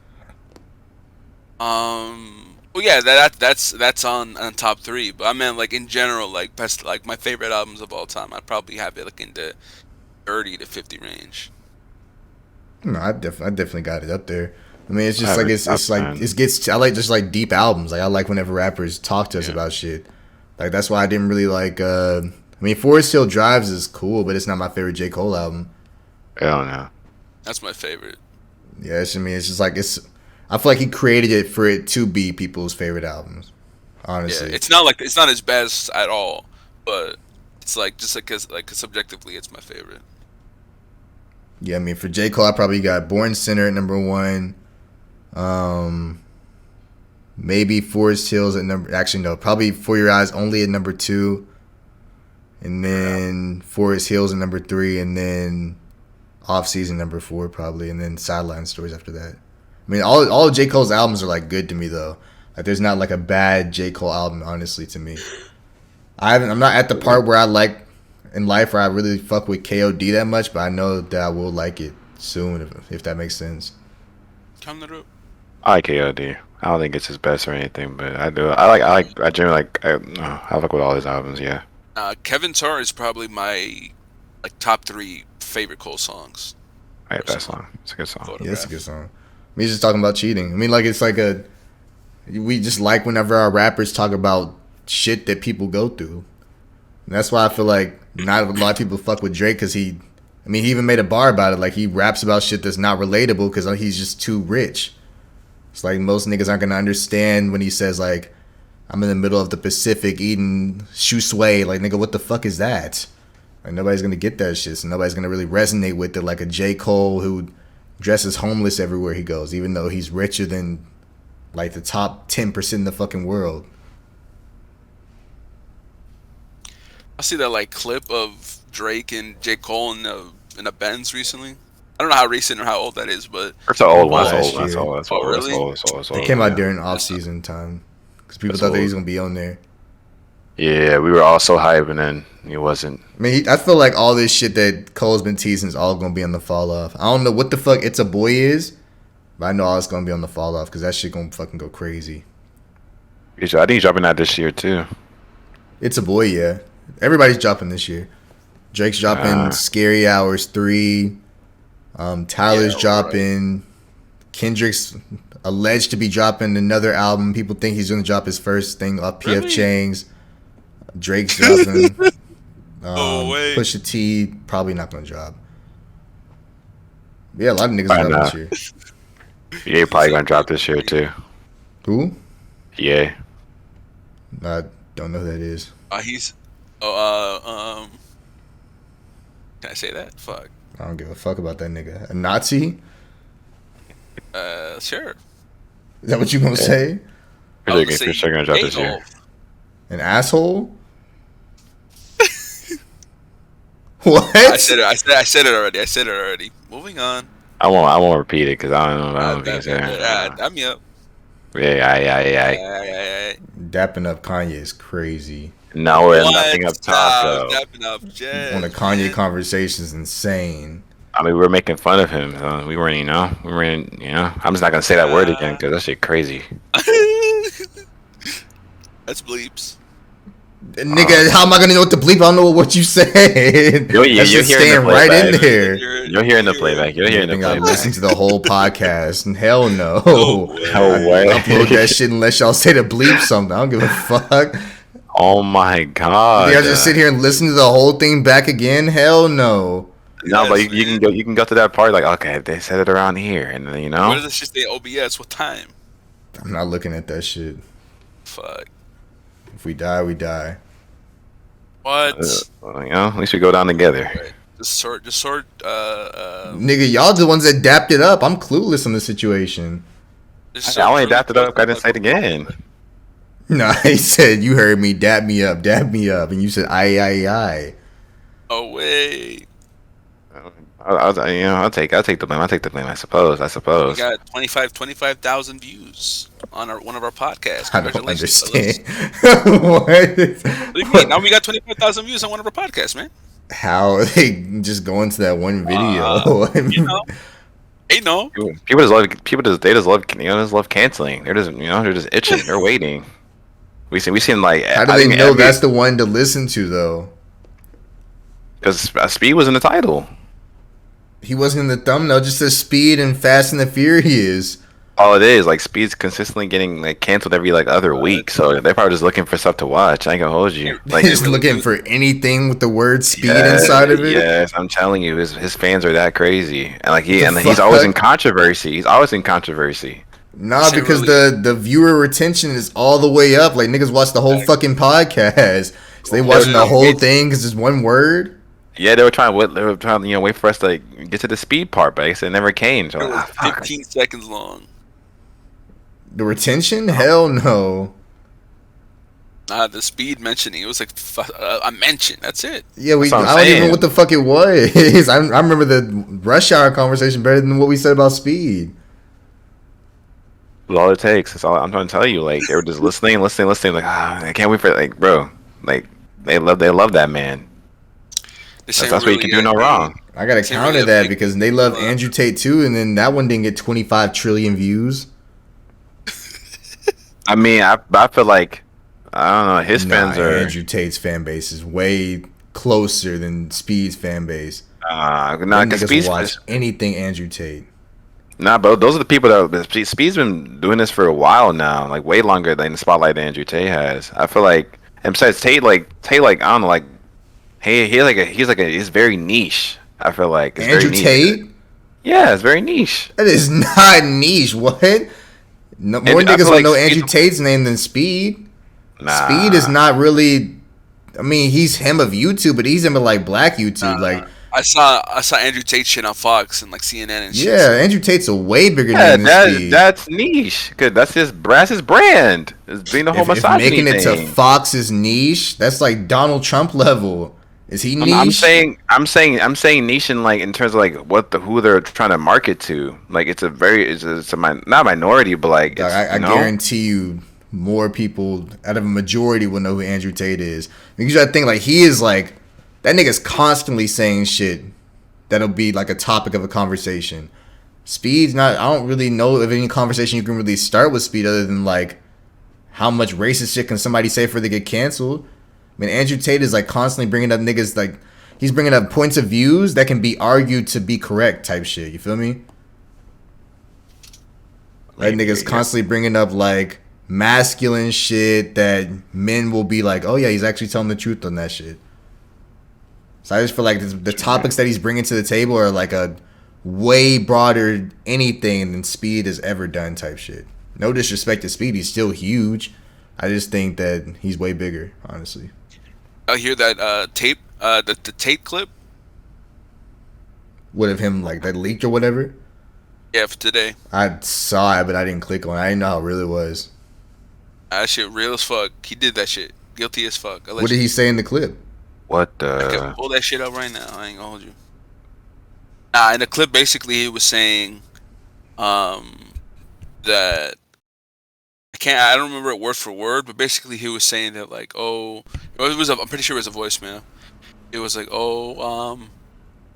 S3: Well, yeah, that's on top three. But I mean, like in general, like best, like my favorite albums of all time. I'd probably have it like in the 30 to 50 range.
S2: No, I definitely got it up there. I mean, it's
S1: I
S2: just
S1: have
S2: like
S1: it
S2: it's
S1: top
S2: it's like
S1: 10.
S2: it gets. I like just like deep albums. Like I like whenever rappers talk to us
S1: Yeah.
S2: about shit. Like that's why I didn't really like. I mean, Forest Hill Drives is cool, but it's not my favorite J Cole album.
S1: Hell no.
S3: That's my favorite.
S2: Yeah, I mean, it's just like it's. I feel like he created it for it to be people's favorite albums.
S3: Yeah,
S2: Honestly,
S3: it's not his best at all, but it's like just like subjectively, it's my favorite.
S2: yeah. I mean, for J Cole, I probably got Born Sinner at number one. Um, Maybe Forest Hills at number. Actually, no. Probably For Your Eyes Only at number two, and then Forest Hills at number three, and then Off Season number four, probably, and then Sideline Stories after that. I mean, all of J Cole's albums are like good to me though. Like, there's not like a bad J Cole album, honestly, to me. I'm not at the part where I like in life where I really fuck with KOD that much, but I know that I will like it soon if that makes sense.
S3: Come to the
S1: I like KOD. I don't think it's his best or anything, but I do. I generally like. I like with all his albums. Yeah.
S3: Kevin Tar is probably my like top three favorite Cole songs.
S1: I hate that
S3: Personally.
S1: song. It's a good song.
S2: Yeah, that's a good song. I mean, he's just talking about cheating. I mean, like it's like we just like whenever our rappers talk about shit that people go through. And that's why I feel like not a lot of people fuck with Drake because he even made a bar about it. Like he raps about shit that's not relatable because he's just too rich. It's like most niggas aren't gonna understand when he says like, "I'm in the middle of the Pacific eating shoe sway." Like nigga, what the fuck is that? Like nobody's gonna get that shit. So nobody's gonna really resonate with it like a J. Cole who dresses homeless everywhere he goes, even though he's richer than like the top 10% in the fucking world.
S3: I see that like clip of Drake and J Cole in a Benz recently. I don't know how recent or how old that is, but
S1: It's an old one. That's
S2: Last
S1: old. That's
S2: year.
S1: old. That's
S3: Oh,
S1: old. That's
S3: really?
S1: old. That's old. That's
S2: It
S1: old.
S2: came out
S1: Yeah.
S2: during off season time because people
S1: That's
S2: thought that he
S1: old.
S2: was gonna be on there.
S1: Yeah, we were all so hyped, and then he wasn't.
S2: I mean, I feel like all this shit that Cole's been teasing is all gonna be on the fall off. I don't know what the fuck It's a Boy is, but I know all it's gonna be on the fall off because that shit gonna fucking go crazy.
S1: I think he's dropping that this year too.
S2: It's a Boy, yeah. Everybody's dropping this year. Drake's dropping Scary Hours 3. Tyler's
S3: Yeah,
S2: dropping. Kendrick's alleged to be dropping another album. People think he's gonna drop his first thing off PF
S3: Really?
S2: Chang's. Drake's dropping.
S3: No way.
S2: Pusha T probably not gonna drop. Yeah, a lot of niggas
S1: Why
S2: dropping
S1: not?
S2: this year.
S1: Yeah, probably gonna drop this year too.
S2: Who?
S1: Yeah.
S2: I don't know who that is.
S3: he's can I say that? Fuck.
S2: I don't give a fuck about that nigga. A Nazi?
S3: Sure.
S2: Is that what you gonna say?
S3: I was
S1: For sure gonna drop this year.
S3: Adolf.
S2: An asshole? What?
S3: I said it. I said it already. I said it already. Moving on.
S1: I won't repeat it because I don't know. I don't think it's there.
S3: I'm up.
S1: Yeah.
S2: Dapping up Kanye is crazy.
S1: No, we're nothing up top though.
S3: Stepping up, Jazz.
S2: On the Kanye conversation is insane.
S1: I mean, we were making fun of him. We weren't, we weren't, I'm just not gonna say that word again because that shit crazy.
S3: That's bleeps.
S2: Nigga, how am I gonna know what to bleep? I don't know what you said.
S1: You're
S2: That's just
S1: hearing
S2: staying
S1: the
S2: right in
S1: playback.
S2: there.
S1: You're hearing the playback. You're hearing
S2: I
S1: the
S2: think I
S1: playback.
S2: listened to the whole podcast. And hell no.
S3: No way.
S1: No way.
S2: Upload that shit unless y'all say to bleep something. I don't give a fuck.
S1: Oh my god.
S2: You guys just sit here and listen to the whole thing back again? Hell no.
S1: No, but
S3: Yes,
S1: you can go. You can go to that part like, okay, they said it around here, and then
S3: What does this shit say? OBS. What time?
S2: I'm not looking at that shit.
S3: Fuck.
S2: If we die, we die.
S3: What?
S1: At least we go down together.
S3: Right. Just sort.
S2: Nigga, y'all the ones that dapped it up. I'm clueless on the situation.
S3: Just
S1: I
S3: sort
S1: only
S3: Jordan
S1: adapted
S3: Clarkson
S1: up. I didn't
S3: like
S1: say it again.
S2: Nah, he said you heard me, dap me up, and you said aye.
S3: Oh wait.
S1: I'll take the blame. I'll take the blame. I suppose.
S3: We
S1: I
S3: got 25,000 views on one of our podcasts.
S2: I don't
S3: Congratulations, fellas.
S2: understand. What?
S3: What do you mean? Now we got 25,000 views on one of our podcasts, man.
S2: How they just go into that one video?
S3: You know, hey, no.
S1: they just love just love canceling. They're just itching. They're waiting. We seen like
S2: How do
S1: I
S2: they
S1: think
S2: know that's the one to listen to though?
S1: because Speed was in the title.
S2: He wasn't in the thumbnail. It just says Speed and Fast and the Furious.
S1: All it is like Speed's consistently getting like canceled every like other week, so they're probably just looking for stuff to watch. I ain't gonna hold you. Like
S2: Just looking for anything with the word speed inside of it.
S1: yes, I'm telling you, his fans are that crazy, and
S2: The
S1: he's always in
S2: fuck?
S1: controversy. He's always in controversy.
S2: Nah,
S3: Shit
S2: because
S3: really-
S2: the viewer retention is all the way up. Like niggas watch the whole fucking podcast, so they watching the whole thing because it's one word.
S1: Yeah, they were trying wait for us to like, get to the Speed part, but I guess it never came. So
S3: It was
S1: fuck.
S3: 15 seconds long.
S2: The retention? Hell no.
S3: The speed mentioning it was like a mention. That's it.
S2: Yeah,
S1: That's what I'm
S2: I don't even know
S1: saying.
S2: what the fuck it was. I remember the rush hour conversation better than what we said about speed.
S1: That's all it takes. That's all I'm trying to tell you. Like they were just listening. Like I can't wait for like, bro. Like they love that man.
S3: This
S1: That's
S3: ain't
S1: what you can do no wrong.
S2: I gotta
S3: It's a
S2: counter
S3: really
S2: that
S3: big-
S2: because they love Andrew Tate too, and then that one didn't get 25 trillion views.
S1: I mean, I feel like I don't know. His fans are
S2: Andrew Tate's fan base is way closer than Speed's fan base.
S1: no,
S2: Them
S1: because
S2: niggas watch anything Andrew Tate.
S1: nah, but those are the people that Speed's been doing this for a while now, like way longer than the spotlight that Andrew Tate has. I feel like, and besides Tate, like I don't know, like he's very niche. I feel like it's
S2: Andrew
S1: very niche.
S2: Tate?
S1: Yeah, it's very niche.
S2: That is not niche. What? No, more
S1: And I
S2: niggas
S1: feel
S2: will
S1: like
S2: know
S1: Speed-
S2: Andrew Tate's name than Speed.
S1: Nah.
S2: Speed is not really. I mean, he's him of YouTube, but he's him of like black YouTube. Like,
S3: I saw Andrew Tate shit on Fox and like CNN and shit.
S2: yeah, Andrew Tate's a way bigger
S1: Yeah,
S2: name than Speed.
S1: that's niche. Cause that's his brand. Is being the whole
S2: if
S1: misogyny
S2: making it to
S1: thing.
S2: Fox's niche, that's like Donald Trump level. Is he niche?
S1: I'm saying niche in like in terms of like who they're trying to market to. Like it's not minority, but like
S2: Dog,
S1: it's,
S2: I guarantee you, more people out of a majority will know who Andrew Tate is. Because you gotta think like he is like that nigga's constantly saying shit that'll be like a topic of a conversation. Speed's not. I don't really know of any conversation you can really start with Speed other than like how much racist shit can somebody say before they get canceled. I mean, Andrew Tate is like constantly bringing up niggas like he's bringing up points of views that can be argued to be correct type shit. You feel me? That nigga's constantly bringing up like masculine shit that men will be like, oh yeah, he's actually telling the truth on that shit. So I just feel like the topics that he's bringing to the table are like a way broader anything than Speed has ever done type shit. No disrespect to Speed, he's still huge. I just think that he's way bigger, honestly.
S3: I hear that tape, the Tate clip.
S2: What of him like that leaked or whatever?
S3: Yeah, for today.
S2: I saw it, but I didn't click on it. I didn't know how real it was.
S3: That shit real as fuck. He did that shit. Guilty as fuck.
S2: What did he say in the clip?
S1: What
S3: I can
S1: the
S3: pull that shit up right now. I ain't gonna hold you. In the clip, basically, he was saying, that I don't remember it word for word, but basically he was saying that like, oh, I'm pretty sure it was a voicemail. It was like, oh,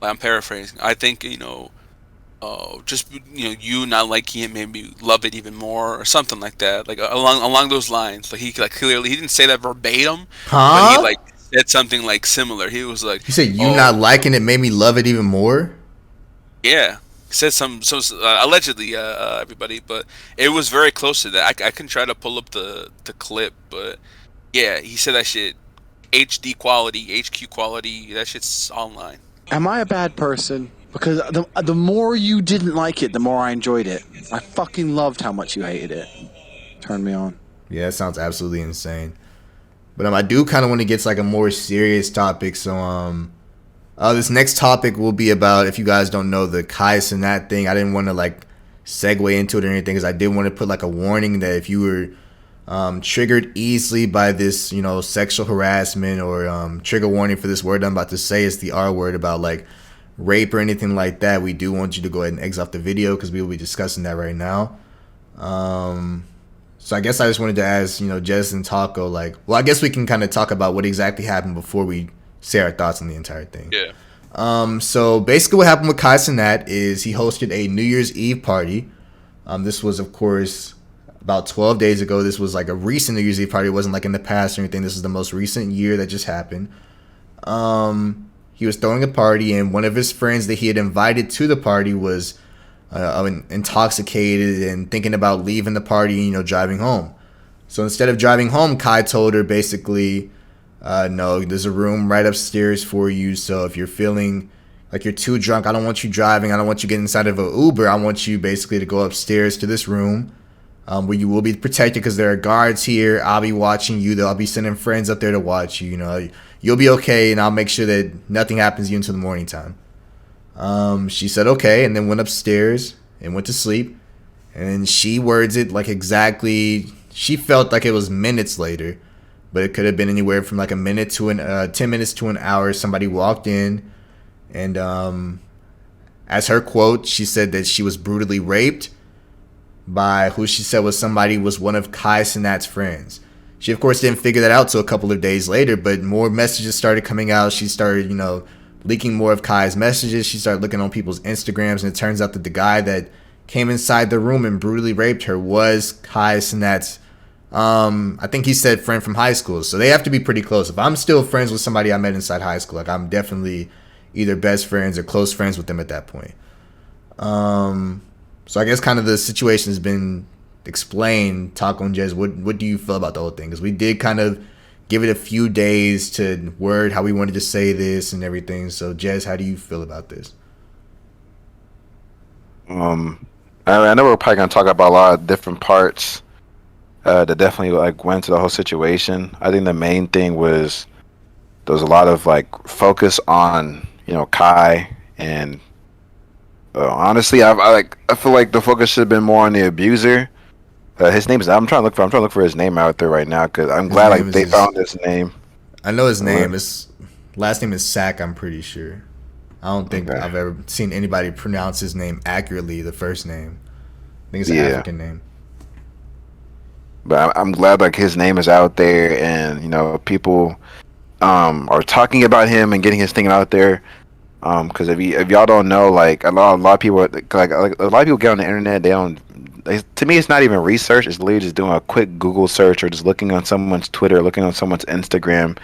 S3: I'm paraphrasing. I think just you not liking it made me love it even more, or something like that. Like along those lines. Like he like clearly he didn't say that verbatim, but he
S2: Huh?
S3: like said something like similar. He was like,
S2: You said you
S3: oh,
S2: not liking it made me love it even more?
S3: yeah. Said some allegedly, everybody, but it was very close to that. I can try to pull up the clip, but yeah, he said that shit HD quality, HQ quality. That shit's online.
S4: Am I a bad person? Because the more you didn't like it, the more I enjoyed it. I fucking loved how much you hated it. Turned me on.
S2: Yeah, that sounds absolutely insane. But I do kind of want to get to like a more serious topic. So this next topic will be about, if you guys don't know, the Kai Cenat thing. I didn't want to like segue into it or anything because I did want to put like a warning that if you were triggered easily by this, sexual harassment or trigger warning for this word I'm about to say, is the R word, about like rape or anything like that, we do want you to go ahead and exit off the video because we will be discussing that right now. So I guess I just wanted to ask, Jess and Taco, like, well, I guess we can kind of talk about what exactly happened before we say our thoughts on the entire thing.
S3: Yeah.
S2: So basically what happened with Kai Cenat is he hosted a New Year's Eve party. This was, of course, about 12 days ago. This was like a recent New Year's Eve party. It wasn't like in the past or anything. This is the most recent year that just happened. He was throwing a party, and one of his friends that he had invited to the party was intoxicated and thinking about leaving the party, driving home. So instead of driving home, Kai told her basically, no, there's a room right upstairs for you. So if you're feeling like you're too drunk, I don't want you driving. I don't want you getting inside of an Uber. I want you basically to go upstairs to this room where you will be protected because there are guards here. I'll be watching you. I'll be sending friends up there to watch you. You'll be okay, and I'll make sure that nothing happens to you until the morning time. She said okay, and then went upstairs and went to sleep. And she words it like exactly. She felt like it was minutes later, but it could have been anywhere from like a minute to 10 minutes to an hour. Somebody walked in, and as her quote, she said that she was brutally raped by who she said was one of Kai Cenat's friends. She, of course, didn't figure that out till a couple of days later, but more messages started coming out. She started, leaking more of Kai's messages. She started looking on people's Instagrams, and it turns out that the guy that came inside the room and brutally raped her was Kai Cenat's, I think he said friend from high school. So they have to be pretty close. If I'm still friends with somebody I met inside high school, like I'm definitely either best friends or close friends with them at that point. So I guess kind of the situation has been explained. Taco and Jez, what do you feel about the whole thing? Because we did kind of give it a few days to word how we wanted to say this and everything. So Jez, how do you feel about this?
S1: I know we're probably gonna talk about a lot of different parts that definitely like went into the whole situation. I think the main thing was there was a lot of like focus on Kai, and honestly, I feel like the focus should have been more on the abuser. His name is. I'm trying to look for his name out there right now because I'm glad like they found his name.
S2: I know his name. His last name is Sack. I'm pretty sure. I don't think I've ever seen anybody pronounce his name accurately. The first name. I think it's an African name.
S1: But I'm glad like his name is out there, and people are talking about him and getting his thing out there. Because if y'all don't know, like a lot of people like a lot of people get on the internet, to me it's not even research, it's literally just doing a quick Google search or just looking on someone's Twitter, looking on someone's Instagram.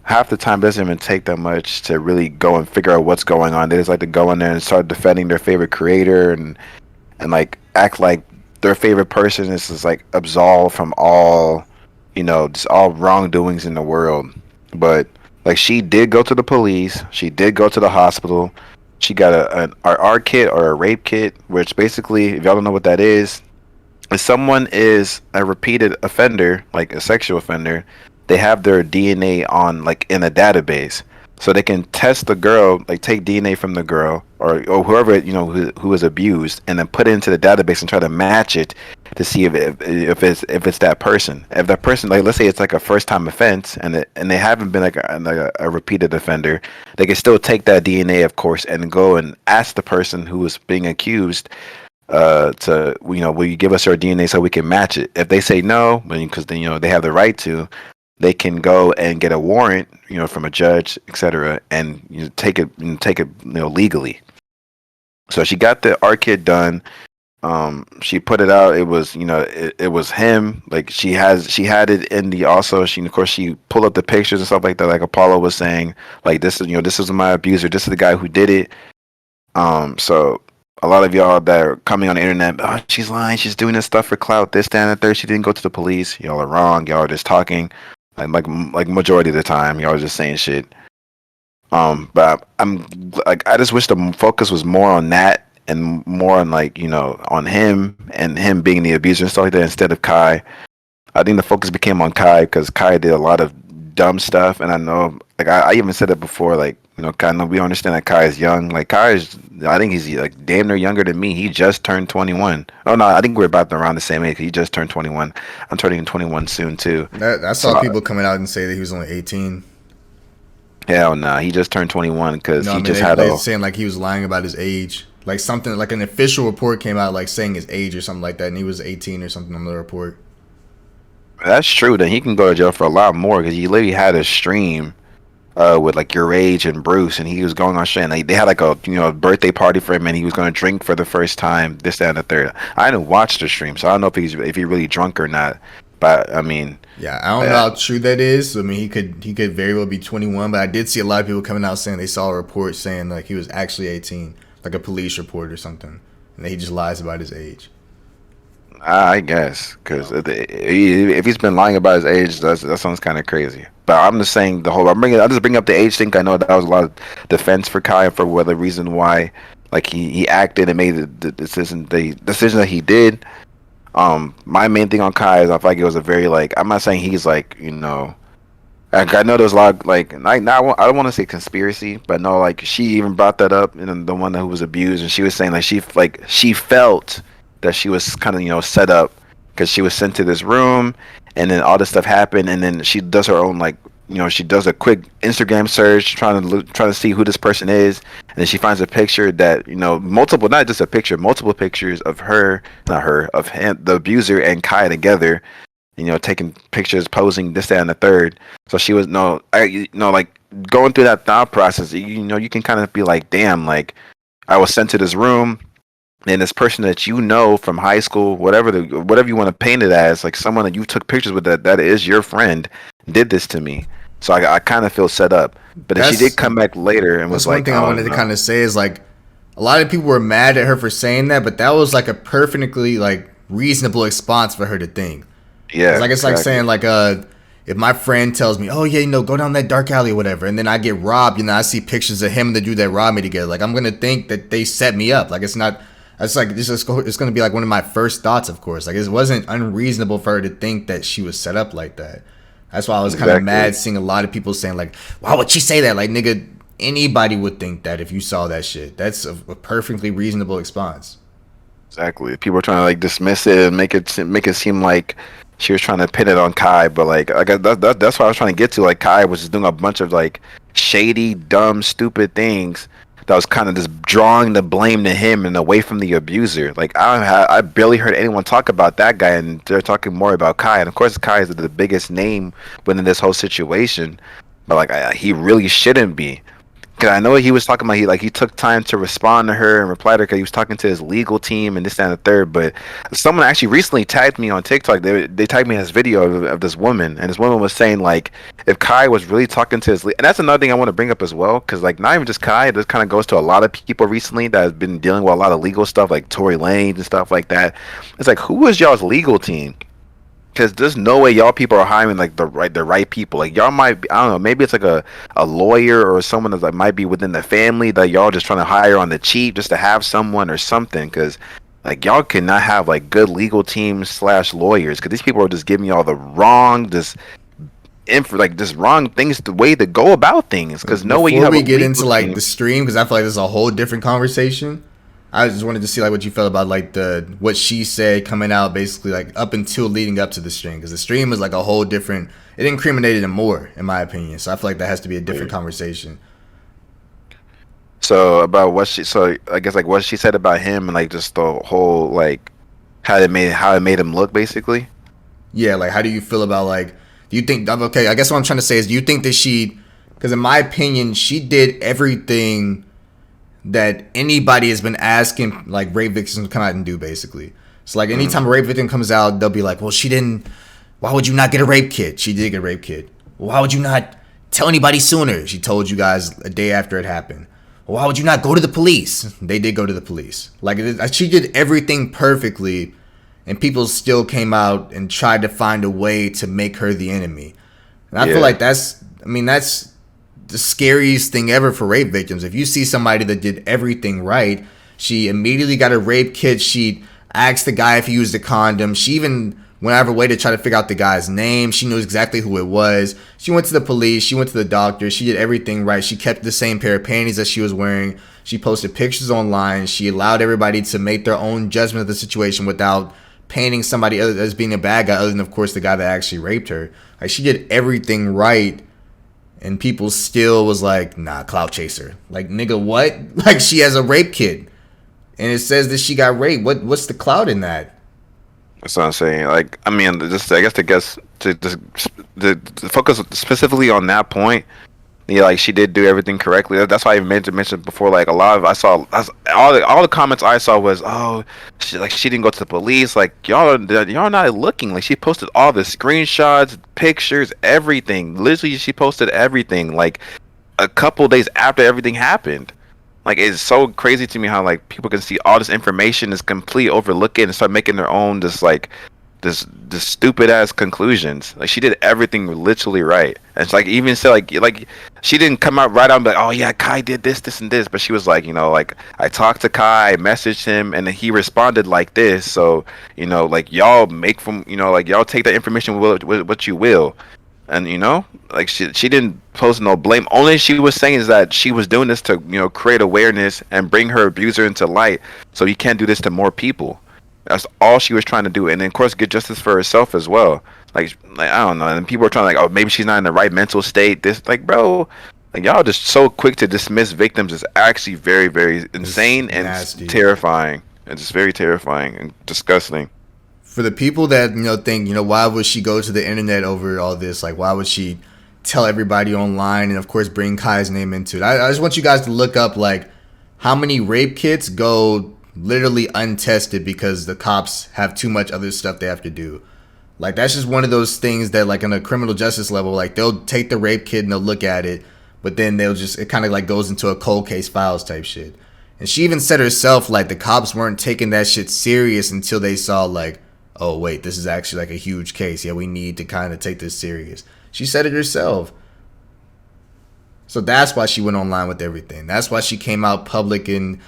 S1: Half the time it doesn't even take that much to really go and figure out what's going on. They just like to go in there and start defending their favorite creator and like act like their favorite person is just like absolved from all just all wrongdoings in the world. But like she did go to the police. She did go to the hospital. She got an R kit or a rape kit, which basically, if y'all don't know what that is, if someone is a repeated offender, like a sexual offender, they have their DNA on like in a database, so they can test the girl, like take DNA from the girl or whoever who was abused, and then put it into the database and try to match it to see if it's that person. If that person, like let's say it's like a first time offense and they haven't been like a repeated offender, they can still take that DNA, of course, and go and ask the person who was being accused to will you give us your DNA so we can match it. If they say no, because then they have the right to, they can go and get a warrant, from a judge, etc., and take it legally. So she got the R kit done. She put it out. It was it was him. Like she had it in the also. She pulled up the pictures and stuff like that. Like Apollo was saying, like this is my abuser. This is the guy who did it. So a lot of y'all that are coming on the internet, oh, she's lying. She's doing this stuff for clout. This, that, and the third. She didn't go to the police. Y'all are wrong. Y'all are just talking. Like majority of the time, y'all are just saying shit. But I'm like, I just wish the focus was more on that and more on on him and him being the abuser and stuff like that instead of Kai. I think the focus became on Kai because Kai did a lot of dumb stuff, and I know, like I even said it before, like kind of we understand that Kai is young. Like Kai is, I think he's like damn near younger than me. He just turned 21. Oh no, I think we're about around the same age. He just turned 21. I'm turning 21 soon too.
S2: I
S1: So
S2: saw people coming out and say that he was only 18.
S1: hell nah, he just turned 21 because
S2: No, I
S1: he
S2: mean
S1: just had
S2: they
S1: a.
S2: saying like he was lying about his age. Like something like an official report came out like saying his age or something like that, and he was 18 or something on the report.
S1: That's true. Then he can go to jail for a lot more because he literally had a stream with like your age and Bruce, and he was going on shit. And they had like a birthday party for him, and he was going to drink for the first time. This, that, and the third. I didn't watch the stream, so I don't know if he really drunk or not. But I mean,
S2: Yeah, I don't know how true that is. I mean, he could very well be 21, but I did see a lot of people coming out saying they saw a report saying like he was actually 18, like a police report or something, and he just lies about his age.
S1: I guess because if he's been lying about his age, that sounds kind of crazy. But I'm just saying I just bring up the age thing. I know that was a lot of defense for Kai and for whether reason why, like he acted and made the decision that he did. My main thing on Kai is I feel like it was a very like I'm not saying he's like like, I know there's a lot of, like I don't want to say conspiracy, but no, like she even brought that up, and the one who was abused, and she was saying like she felt that she was kind of set up because she was sent to this room, and then all this stuff happened, and then she does her own like she does a quick Instagram search trying to see who this person is, and then she finds a picture that multiple, not just a picture, multiple pictures of her, not her, of him, the abuser and Kai together, taking pictures, posing, this, that, and the third. So she was like going through that thought process. You can kind of be like, damn, like I was sent to this room, and this person that from high school, whatever you want to paint it as, like someone that you took pictures with that is your friend, did this to me. So I kind of feel set up. But then she did come back later and was like,
S2: one thing I wanted to kind of say is like a lot of people were mad at her for saying that, but that was like a perfectly like reasonable response for her to think.
S1: yeah,
S2: It's like
S1: exactly.
S2: saying like if my friend tells me, oh yeah, go down that dark alley or whatever, and then I get robbed, I see pictures of him and the dude that robbed me together, like I'm gonna think that they set me up. Like it's not. It's like it's gonna be like one of my first thoughts, of course. Like it wasn't unreasonable for her to think that she was set up like that. That's why I was kind of mad seeing a lot of people saying like, why would she say that? Like nigga, anybody would think that if you saw that shit. That's a perfectly reasonable response.
S1: Exactly. People are trying to like dismiss it and make it seem like she was trying to pin it on Kai, but like I guess that's what I was trying to get to. Like Kai was just doing a bunch of like shady, dumb, stupid things that was kind of just drawing the blame to him and away from the abuser. Like I barely heard anyone talk about that guy, and they're talking more about Kai. And of course, Kai is the biggest name within this whole situation, but like he really shouldn't be. Cause I know he was talking about he took time to respond to her and reply to her because he was talking to his legal team and this, that, and the third. But someone actually recently tagged me on TikTok. They tagged me in this video of this woman, and this woman was saying like if Kai was really talking to and that's another thing I want to bring up as well, because like not even just Kai, this kind of goes to a lot of people recently that have been dealing with a lot of legal stuff like Tory Lanez and stuff like that. It's like, who is y'all's legal team? Because there's no way y'all people are hiring like the right people. Like y'all might be, I don't know, maybe it's like a lawyer or someone that like, might be within the family that y'all just trying to hire on the cheap just to have someone or something. Because like y'all cannot have like good legal teams / lawyers, because these people are just giving y'all the wrong just wrong things, the way to go about things. Because no way you have
S2: Before we
S1: a
S2: get
S1: legal
S2: into like
S1: team.
S2: the stream, because I feel like this is a whole different conversation. I just wanted to see like what you felt about like what she said coming out basically like up until leading up to the stream, because the stream was like a whole different. It incriminated him more, in my opinion. So I feel like that has to be a different conversation.
S1: So about so I guess like what she said about him and like just the whole like how it made him look basically.
S2: Yeah, like how do you feel about like? Do you think okay? I guess what I'm trying to say is, do you think that because in my opinion, she did everything that anybody has been asking like rape victims to come out and do basically. So like anytime a rape victim comes out, they'll be like, well, she didn't, why would you not get a rape kit? She did get a rape kit. Well, why would you not tell anybody sooner? She told you guys a day after it happened. Well, why would you not go to the police? They did go to the police. Like she did everything perfectly, and people still came out and tried to find a way to make her the enemy. And I feel like that's the scariest thing ever for rape victims. If you see somebody that did everything right, she immediately got a rape kit. She asked the guy if he used a condom. She even went out of her way to try to figure out the guy's name. She knew exactly who it was. She went to the police. She went to the doctor. She did everything right. She kept the same pair of panties that she was wearing. She posted pictures online. She allowed everybody to make their own judgment of the situation without painting somebody other as being a bad guy, other than, of course, the guy that actually raped her. Like, she did everything right, and people still was like, nah, clout chaser. Like, nigga, what? Like, she has a rape kit, and it says that she got raped. What's the clout in that?
S1: That's what I'm saying. Like, I mean, just I guess to just to focus specifically on that point. Yeah, like she did do everything correctly. That's why I mentioned before. Like a lot of all the comments I saw was, oh, she didn't go to the police. Like y'all not looking. Like she posted all the screenshots, pictures, everything. Literally, she posted everything. Like a couple days after everything happened. Like it's so crazy to me how like people can see all this information, is complete overlook it and start making their own just like this stupid ass conclusions. Like she did everything literally right. And it's like even said like she didn't come out right on like, oh yeah, Kai did this and this, but she was like, like I talked to Kai, I messaged him, and then he responded like this. So like y'all make from like y'all take that information with what you will. And like she didn't post no blame. Only she was saying is that she was doing this to create awareness and bring her abuser into light, so he can't do this to more people. That's all she was trying to do, and then of course get justice for herself as well. Like I don't know, and people are trying to like, oh, maybe she's not in the right mental state. This like, bro, like y'all just so quick to dismiss victims is actually very, very insane
S2: It's
S1: and
S2: nasty.
S1: terrifying. It's just very terrifying and disgusting.
S2: For the people that think why would she go to the internet over all this? Like, why would she tell everybody online and of course bring Kai's name into it? I just want you guys to look up like how many rape kits go literally untested because the cops have too much other stuff they have to do. Like, that's just one of those things that, like, on a criminal justice level, like, they'll take the rape kit and they'll look at it, but then it kind of like goes into a cold case files type shit. And she even said herself, like, the cops weren't taking that shit serious until they saw, like, oh, wait, this is actually, like, a huge case. Yeah, we need to kind of take this serious. She said it herself. So that's why she went online with everything. That's why she came out public and,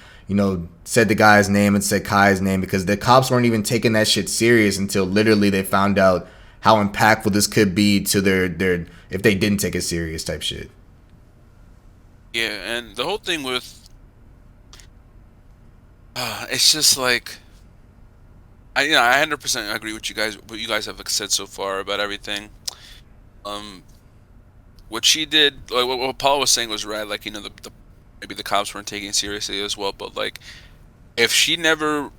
S2: said the guy's name and said Kai's name, because the cops weren't even taking that shit serious until literally they found out how impactful this could be to their if they didn't take it serious type shit.
S3: Yeah, and the whole thing with it's just like I 100% agree with you guys. What you guys have said so far about everything. Um, what she did, like what Paul was saying was right. Like the maybe the cops weren't taking it seriously as well. But like if she never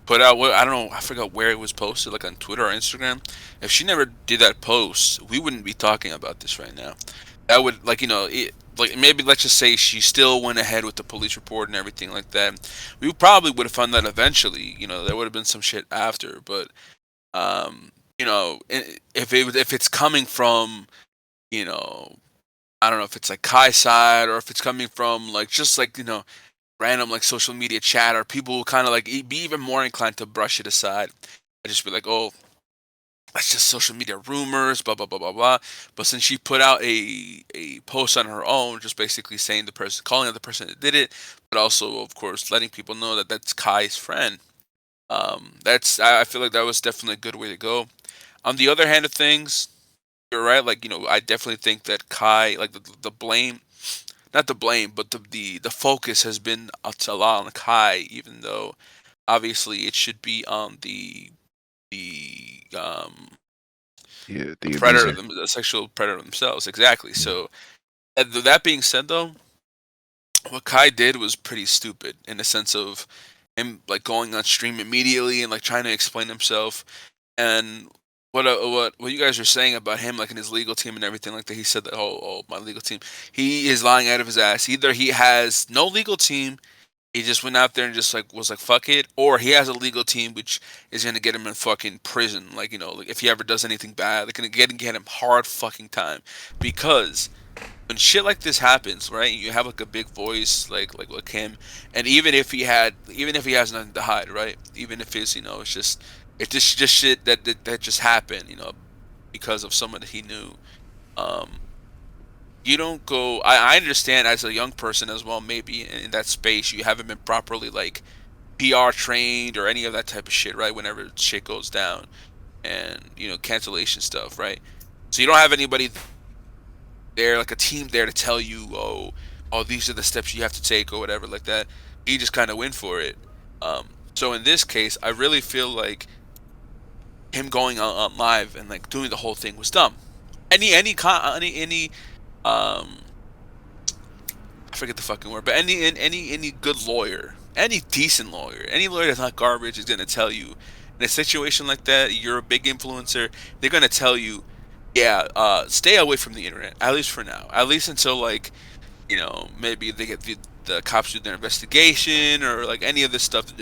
S3: put out what I don't know, I forgot where it was posted, like on Twitter or Instagram. If she never did that post, we wouldn't be talking about this right now. That would like maybe let's just say she still went ahead with the police report and everything like that. We probably would have found that eventually. There would have been some shit after, but if it's coming from you know I don't know if it's like Kai's side or if it's coming from like just like random like social media chat or people who kind of like be even more inclined to brush it aside. I just be like, oh, that's just social media rumors, blah blah blah blah blah. But since she put out a post on her own, just basically saying the person, calling out the person that did it, but also of course letting people know that that's Kai's friend. I feel like that was definitely a good way to go. On the other hand of things, you're right. Like I definitely think that Kai, like the blame, not the blame, but the focus has been a lot on Kai, even though obviously it should be on the
S1: Yeah,
S3: the
S1: the
S3: predator,
S1: abuser.
S3: the sexual predator themselves. Exactly. So that being said, though, what Kai did was pretty stupid in the sense of him like going on stream immediately and like trying to explain himself. And what you guys are saying about him, like in his legal team and everything like that, he said that oh my legal team, he is lying out of his ass. Either he has no legal team, he just went out there and just like was like fuck it, or he has a legal team which is gonna get him in fucking prison. Like like if he ever does anything bad, they're gonna get him hard fucking time because when shit like this happens, right? You have like a big voice, like him, and even if he has nothing to hide, right? Even if it's just shit that just happened, because of someone that he knew. Um, you don't go. I understand as a young person as well, maybe in that space, you haven't been properly like PR trained or any of that type of shit, right? Whenever shit goes down, and cancellation stuff, right? So you don't have anybody there, like a team there to tell you, oh, these are the steps you have to take or whatever like that. He just kind of went for it. So in this case, I really feel like him going on live and like doing the whole thing was dumb. Any I forget the fucking word, but any good lawyer, any decent lawyer, any lawyer that's not garbage is gonna tell you in a situation like that, you're a big influencer. They're gonna tell you, yeah, stay away from the internet at least for now, at least until like maybe they get the cops do their investigation or like any of this stuff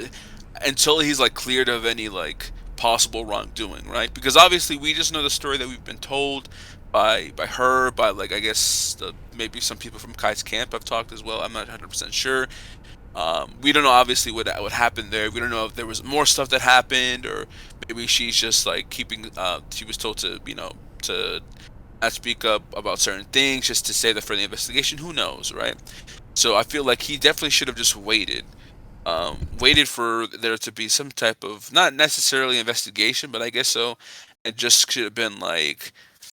S3: until he's like cleared of any like possible wrongdoing, right? Because obviously we just know the story that we've been told by her, by like I guess maybe some people from Kai's camp have talked as well. I'm not 100% sure. We don't know obviously what happened there. We don't know if there was more stuff that happened, or maybe she's just like keeping. She was told to to not speak up about certain things just to save the further investigation. Who knows, right? So I feel like he definitely should have just waited for there to be some type of not necessarily investigation, but I guess so. It just should have been like,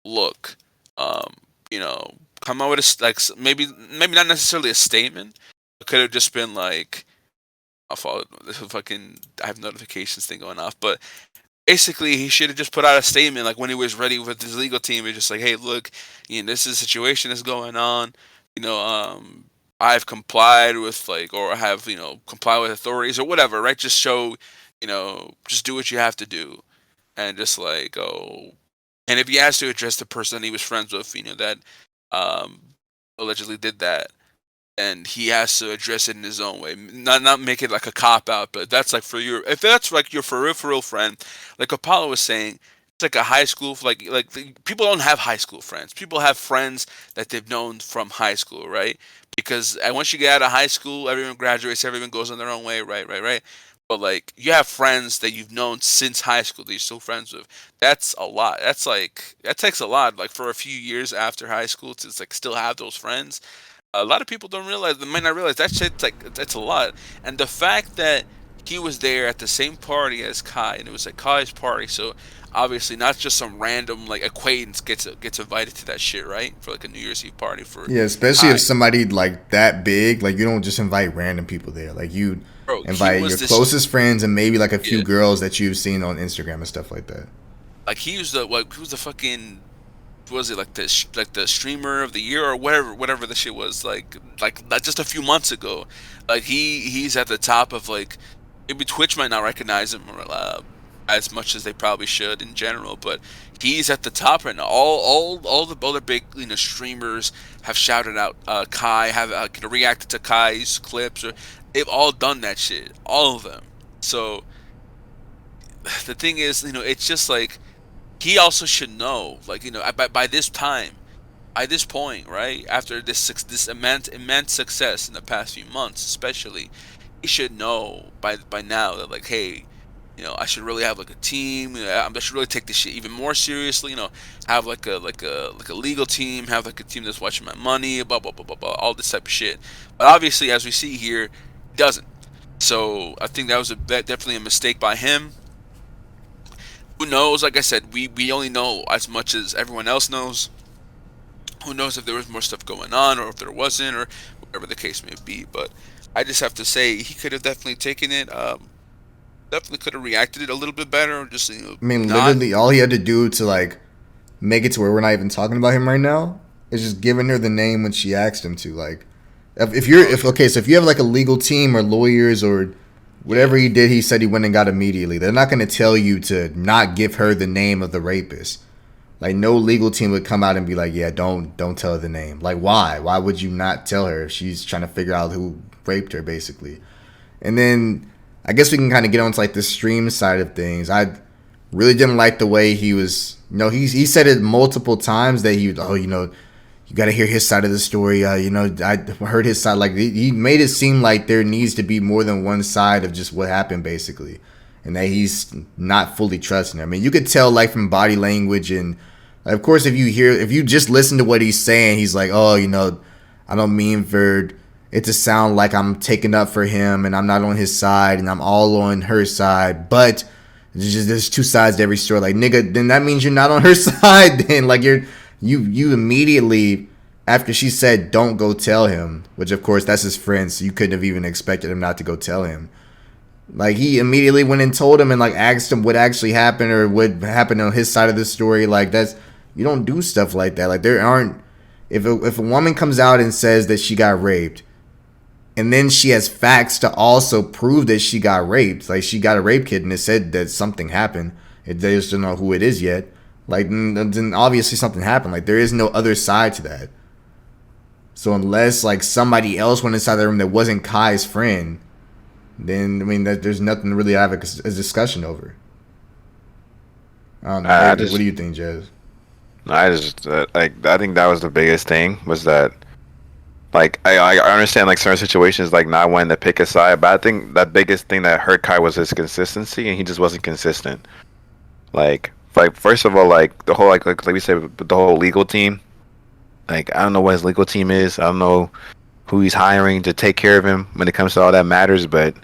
S3: look, um, come out with maybe not necessarily a statement. It could have just been like, I'll follow this fucking. I have notifications thing going off, but basically he should have just put out a statement like when he was ready with his legal team. It's just like, hey, look, this is a situation that's going on. You know, I've complied with like, or I have complied with authorities or whatever, right? Just show, just do what you have to do, and just like and if he has to address the person he was friends with, that um allegedly did that, and he has to address it in his own way. Not make it like a cop out, but that's like if that's like your for real friend, like Apollo was saying, it's like a high school people don't have high school friends. People have friends that they've known from high school, right? Because once you get out of high school, everyone graduates, everyone goes on their own way, right. But like you have friends that you've known since high school that you're still friends with. That's a lot. That takes a lot. Like for a few years after high school to like still have those friends. A lot of people don't realize, they might not realize that shit's like that's a lot. And the fact that he was there at the same party as Kai, and it was like Kai's party, so obviously not just some random like acquaintance gets invited to that shit, right? For like a New Year's Eve party for
S2: Yeah, especially if
S3: Kai,
S2: somebody like that big, like you don't just invite random people there. Like you
S3: bro. He
S2: invite
S3: was
S2: your
S3: this,
S2: closest friends and maybe like a few
S3: yeah,
S2: girls that you've seen on Instagram and stuff like that.
S3: like he was the fucking was it like the streamer of the year or whatever the shit was like just a few months ago. Like he's at the top of like maybe Twitch might not recognize him as much as they probably should in general, but he's at the top right now. All the other big streamers have shouted out Kai, have reacted to Kai's clips, or they've all done that shit, all of them. So the thing is, it's just like he also should know, like by this time, by this point, right after this immense success in the past few months, especially, he should know by now that like, hey, I should really have like a team. I should really take this shit even more seriously. Have like a legal team, have like a team that's watching my money, blah blah blah blah blah, all this type of shit. But obviously, as we see here, he doesn't. So I think that was definitely a mistake by him. Who knows? Like I said, we only know as much as everyone else knows. Who knows if there was more stuff going on or if there wasn't or whatever the case may be. But I just have to say he could have definitely taken it. Definitely could have reacted it a little bit better, or just
S2: I mean,
S3: not.
S2: literally all he had to do to like make it to where we're not even talking about him right now is just giving her the name when she asked him to. Like, if you have like a legal team or lawyers or whatever he did, he said he went and got immediately. They're not going to tell you to not give her the name of the rapist. Like, no legal team would come out and be like, yeah, don't tell her the name. Like, why? Why would you not tell her if she's trying to figure out who raped her, basically? And then I guess we can kind of get onto like the stream side of things. I really didn't like the way he was. He said it multiple times that you got to hear his side of the story. I heard his side. Like he made it seem like there needs to be more than one side of just what happened, basically, and that he's not fully trusting her. I mean, you could tell like from body language and, of course, if you just listen to what he's saying, he's like, oh, I don't mean for it to sound like I'm taking up for him and I'm not on his side and I'm all on her side, but There's two sides to every story. Like, nigga, then that means you're not on her side. Then like you immediately after she said don't go tell him, which of course that's his friend, so you couldn't have even expected him not to go tell him. Like he immediately went and told him and like asked him what actually happened or what happened on his side of the story. Like that's you don't do stuff like that. Like there aren't if a woman comes out and says that she got raped and then she has facts to also prove that she got raped, like she got a rape kit and it said that something happened, they just don't know who it is yet. Like then obviously something happened. Like there is no other side to that. So unless like somebody else went inside the room that wasn't Kai's friend, then I mean there's nothing to really have a discussion over. I don't know. What do you think, Jazz?
S1: I just like I think that was the biggest thing was that like I understand like certain situations like not wanting to pick a side, but I think that biggest thing that hurt Kai was his consistency and he just wasn't consistent. Like first of all like the whole like we said the whole legal team. Like I don't know what his legal team is. I don't know who he's hiring to take care of him when it comes to all that matters, but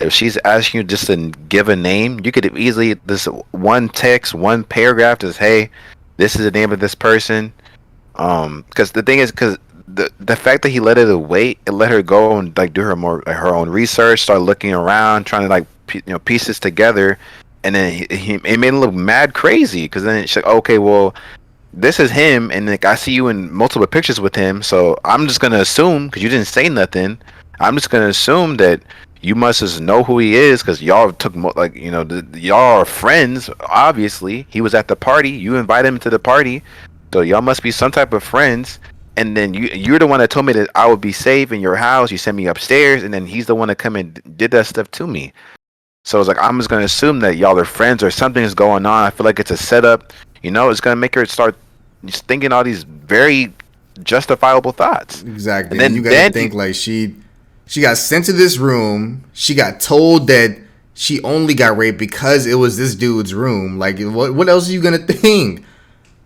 S1: if she's asking you just to give a name, you could easily this one text, one paragraph, just hey, this is the name of this person. Because the thing is, because the fact that he let it wait, it let her go and like do her more like, her own research, start looking around, trying to like piece this together, and then it made him look mad crazy. Because then she's like, okay, well, this is him, and like I see you in multiple pictures with him, so I'm just gonna assume because you didn't say nothing, I'm just gonna assume that you must just know who he is because y'all took like y'all are friends. Obviously, he was at the party. You invited him to the party, so y'all must be some type of friends. And then you're the one that told me that I would be safe in your house. You sent me upstairs, and then he's the one that come and did that stuff to me. So it's like I'm just gonna assume that y'all are friends or something is going on. I feel like it's a setup. It's gonna make her start just thinking all these very justifiable thoughts.
S2: Exactly. And you gotta think like she got sent to this room. She got told that she only got raped because it was this dude's room. Like, what else are you gonna think?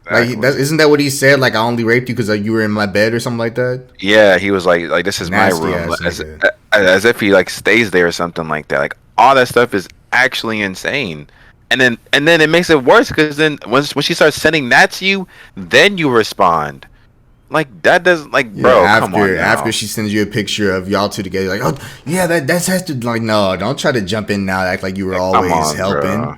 S2: Exactly. Like, isn't that what he said? Like, I only raped you because you were in my bed or something like that.
S1: Yeah, he was like this is nasty my room, as if he like stays there or something like that. Like all that stuff is actually insane. And then it makes it worse because then when she starts sending that to you, then you respond. Like that does bro. Come on now.
S2: After she sends you a picture of y'all two together, like oh yeah, that has to like no, don't try to jump in now, act like you were always helping.
S1: Bro.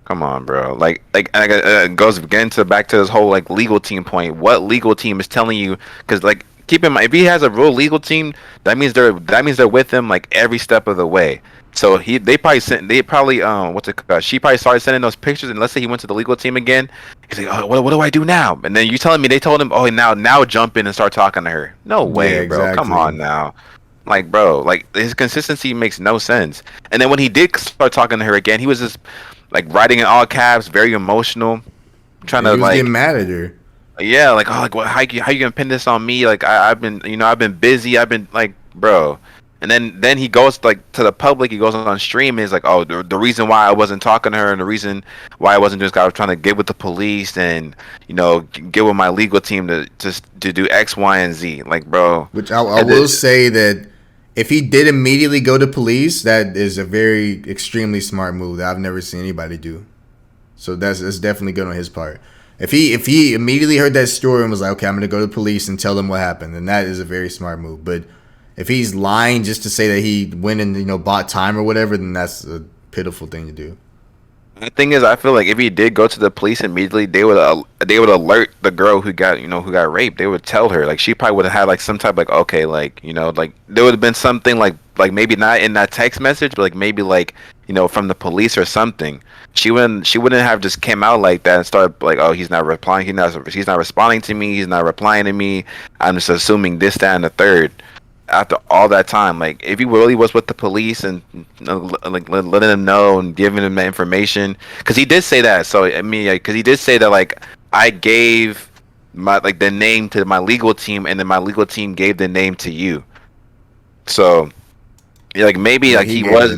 S1: Come on, bro. It goes again back to this whole like legal team point. What legal team is telling you? Because like keep in mind, if he has a real legal team, that means they're with him like every step of the way. So she probably she probably started sending those pictures, and let's say he went to the legal team again. He's like, oh, what do I do now? And then you telling me they told him, oh, now jump in and start talking to her. No way, bro. Exactly. Come on now. Like, bro, like his consistency makes no sense. And then when he did start talking to her again, he was just like writing in all caps, very emotional, trying to like
S2: get mad at her.
S1: Yeah, like how you gonna pin this on me? Like I've been busy. I've been like, bro. And then he goes like to the public. He goes on stream and he's like, "Oh, the reason why I wasn't talking to her, and the reason why I wasn't just I was trying to get with the police and get with my legal team to do X, Y, and Z." Like, bro.
S2: Which I will say that if he did immediately go to police, that is a very extremely smart move that I've never seen anybody do. So that's definitely good on his part. If he immediately heard that story and was like, "Okay, I'm gonna go to the police and tell them what happened," then that is a very smart move. But if he's lying just to say that he went and bought time or whatever, then that's a pitiful thing to do.
S1: The thing is, I feel like if he did go to the police immediately, they would alert the girl who got raped. They would tell her, like she probably would have had like some type like okay like like there would have been something like maybe not in that text message, but like maybe like from the police or something. She wouldn't have just came out like that and started like, oh, he's not replying, he's not responding to me, he's not replying to me. I'm just assuming this, that, and the third. After all that time, like if he really was with the police and like letting them know and giving them that information, because he did say that. So I mean, because he did say that like I gave my like the name to my legal team, and then my legal team gave the name to you. So like maybe like he was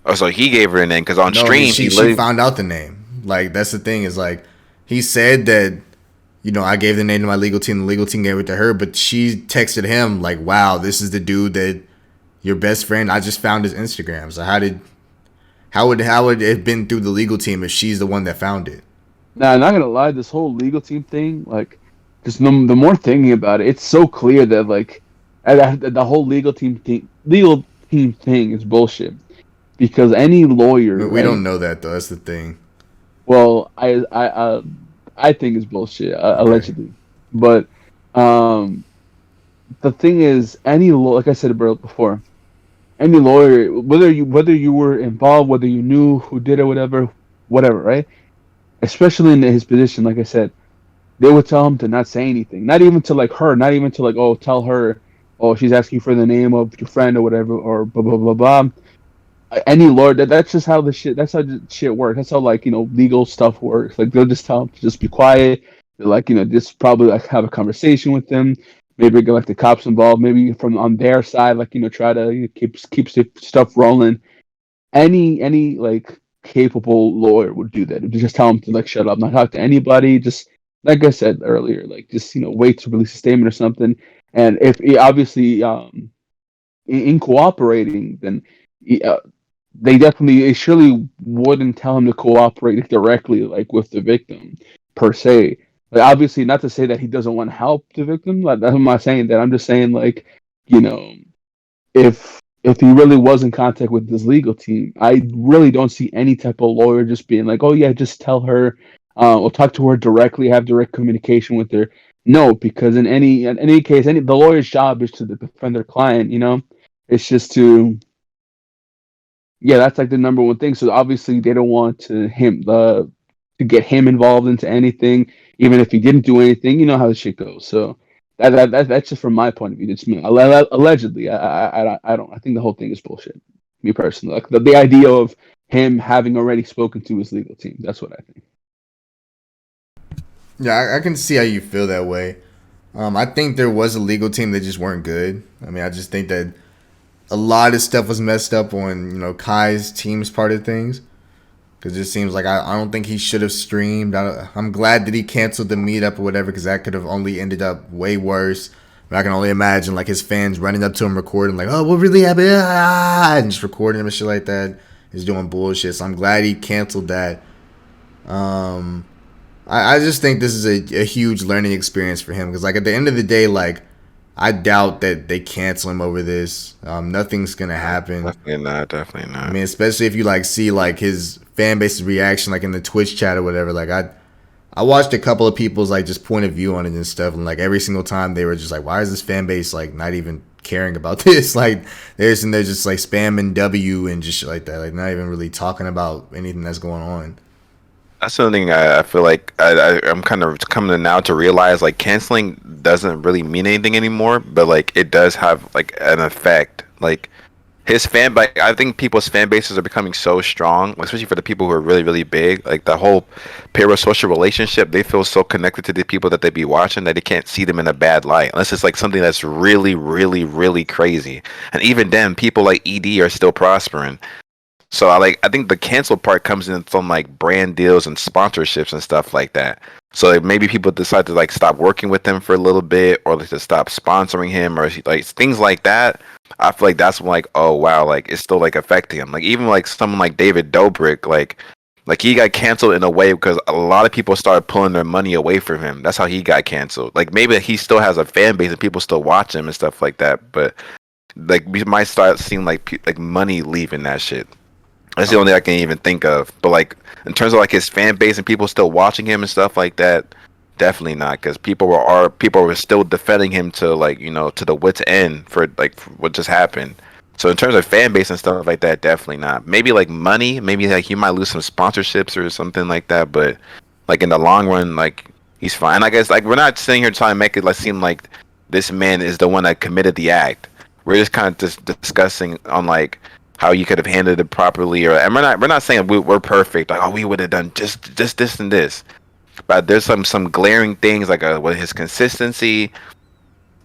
S1: Oh, so he gave her a name because on stream
S2: she found out the name. Like that's the thing is like he said that. I gave the name to my legal team. The legal team gave it to her, but she texted him like, "Wow, this is the dude that your best friend. I just found his Instagram. So how did How would it have been through the legal team if she's the one that found it?
S5: Now, I'm not gonna lie, this whole legal team thing, like, just the more thinking about it, it's so clear that like, the whole legal team thing is bullshit. Because any lawyer,
S2: We don't know that though. That's the thing.
S5: well, I think it's bullshit,
S2: Okay.
S5: allegedly. But um, the thing is, like I said before, any lawyer, whether you were involved, whether you knew who did it, whatever, right? Especially in his position, like I said, they would tell him to not say anything, not even to like her, not even to like, oh, tell her, oh, she's asking for the name of your friend or whatever, or blah blah blah blah. Any lawyer, that's just how the shit. That's how the shit works. That's how like legal stuff works. Like they'll just tell him to just be quiet. They're like just probably like have a conversation with them. Maybe get like the cops involved. Maybe from on their side, like try to keep stuff rolling. Any like capable lawyer would do that. Would just tell him to like shut up, not talk to anybody. Just like I said earlier, like just wait to release a statement or something. And if obviously in cooperating, then they surely wouldn't tell him to cooperate directly like with the victim per se. Like obviously not to say that he doesn't want to help the victim. Like I'm not saying that. I'm just saying like, you know, if he really was in contact with this legal team, I really don't see any type of lawyer just being like, oh yeah, just tell her or talk to her directly, have direct communication with her. No, because in any case, the lawyer's job is to defend their client, It's just to yeah, that's like the number one thing. So obviously they don't want to get him involved into anything, even if he didn't do anything. You know how the shit goes. So that's just from my point of view. It's me allegedly. I don't. I think the whole thing is bullshit. Me personally, like the idea of him having already spoken to his legal team. That's what I think.
S2: Yeah, I can see how you feel that way. I think there was a legal team that just weren't good. I mean, I just think that a lot of stuff was messed up on Kai's team's part of things. Because it seems like I don't think he should have streamed. I'm glad that he canceled the meetup or whatever, because that could have only ended up way worse. I can only imagine like his fans running up to him recording like, oh, what really happened? And just recording him and shit like that. He's doing bullshit. So I'm glad he canceled that. Um, I just think this is a huge learning experience for him, because like at the end of the day, like I doubt that they cancel him over this. Nothing's gonna happen.
S1: Definitely not. Definitely
S2: I
S1: not.
S2: mean, especially if you like see like his fan base's reaction, like in the Twitch chat or whatever. Like I watched a couple of people's like just point of view on it and stuff, and like every single time they were just like, why is this fan base like not even caring about this? Like they're just like spamming W and just shit like that, like not even really talking about anything that's going on.
S1: That's the thing I feel like I'm kind of coming to now to realize like canceling doesn't really mean anything anymore, but like it does have like an effect. Like his like I think people's fan bases are becoming so strong, especially for the people who are really really big. Like the whole parasocial relationship, they feel so connected to the people that they be watching that they can't see them in a bad light unless it's like something that's really really really crazy. And even then, people like ED are still prospering. So I think the cancel part comes in from like brand deals and sponsorships and stuff like that. So like, maybe people decide to like stop working with him for a little bit, or like to stop sponsoring him, or like things like that. I feel like that's when like, oh wow, like it's still like affecting him. Like even like someone like David Dobrik, like he got canceled in a way because a lot of people started pulling their money away from him. That's how he got canceled. Like maybe he still has a fan base and people still watch him and stuff like that, but like we might start seeing like money leaving that shit. That's the only thing I can even think of. But like in terms of like his fan base and people still watching him and stuff like that, definitely not. Because people were still defending him to like to the wit's end for like for what just happened. So in terms of fan base and stuff like that, definitely not. Maybe like money, maybe like you might lose some sponsorships or something like that. But like in the long run, like he's fine. I guess like we're not sitting here trying to make it like seem like this man is the one that committed the act. We're just kind of just discussing on like how you could have handled it properly, or and we're not saying we're perfect. Like, oh, we would have done just this and this, but there's some glaring things like with his consistency,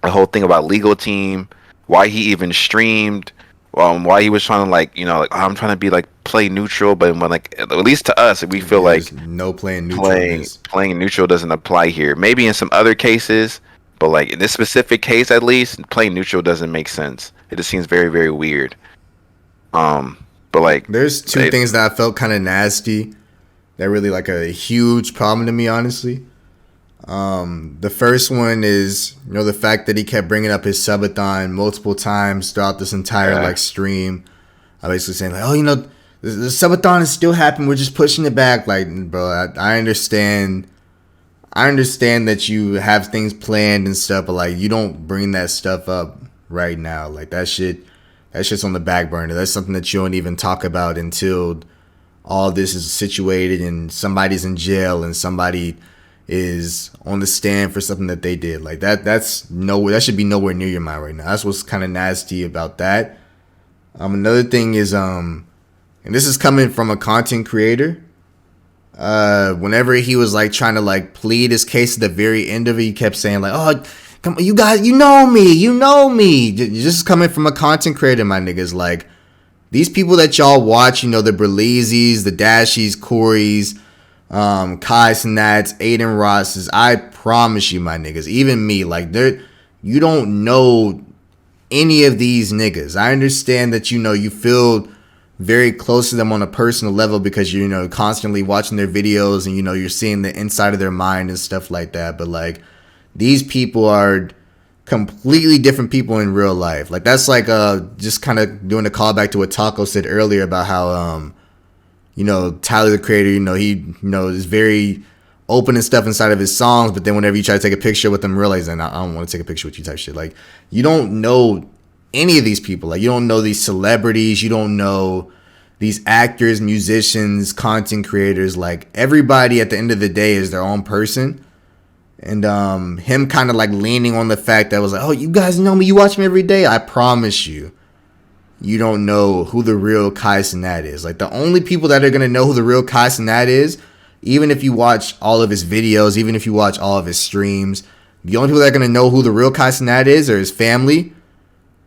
S1: the whole thing about legal team, why he even streamed, why he was trying to like oh, I'm trying to be like play neutral, but when like at least to us we feel
S2: There's
S1: like
S2: no playing neutral in this.
S1: playing neutral doesn't apply here. Maybe in some other cases, but like in this specific case at least, playing neutral doesn't make sense. It just seems very very weird. Um, But like,
S2: There's two things that I felt kind of nasty. That really like a huge problem to me, honestly. The first one is, the fact that he kept bringing up his subathon multiple times throughout this entire like stream. I basically saying like, oh, the subathon is still happening. We're just pushing it back. Like, bro, I understand. I understand that you have things planned and stuff, but like, you don't bring that stuff up right now. Like that shit's on the back burner. That's something that you don't even talk about until all this is situated and somebody's in jail and somebody is on the stand for something that they did. Like that should be nowhere near your mind right now. That's what's kind of nasty about that. Another thing is and this is coming from a content creator. Whenever he was like trying to like plead his case at the very end of it, he kept saying like, "Oh, come on, you guys, you know me." Just coming from a content creator, my niggas. Like these people that y'all watch, the Berlizis, the Dashies, Corey's, Kai Sinats, Aiden Ross's. I promise you, my niggas, even me, like you don't know any of these niggas. I understand that you feel very close to them on a personal level because you're constantly watching their videos and you're seeing the inside of their mind and stuff like that. But like these people are completely different people in real life. Like that's like just kind of doing a callback to what Taco said earlier about how Tyler the Creator, he is very open and stuff inside of his songs, but then whenever you try to take a picture with him, realizing I don't want to take a picture with you type shit. Like you don't know any of these people. Like you don't know these celebrities, you don't know these actors, musicians, content creators. Like everybody at the end of the day is their own person. And him kind of like leaning on the fact that was like, oh, you guys know me, you watch me every day. I promise you, you don't know who the real Kai Cenat is. Like the only people that are gonna know who the real Kai Cenat is, even if you watch all of his videos, even if you watch all of his streams, the only people that are gonna know who the real Kai Cenat is are his family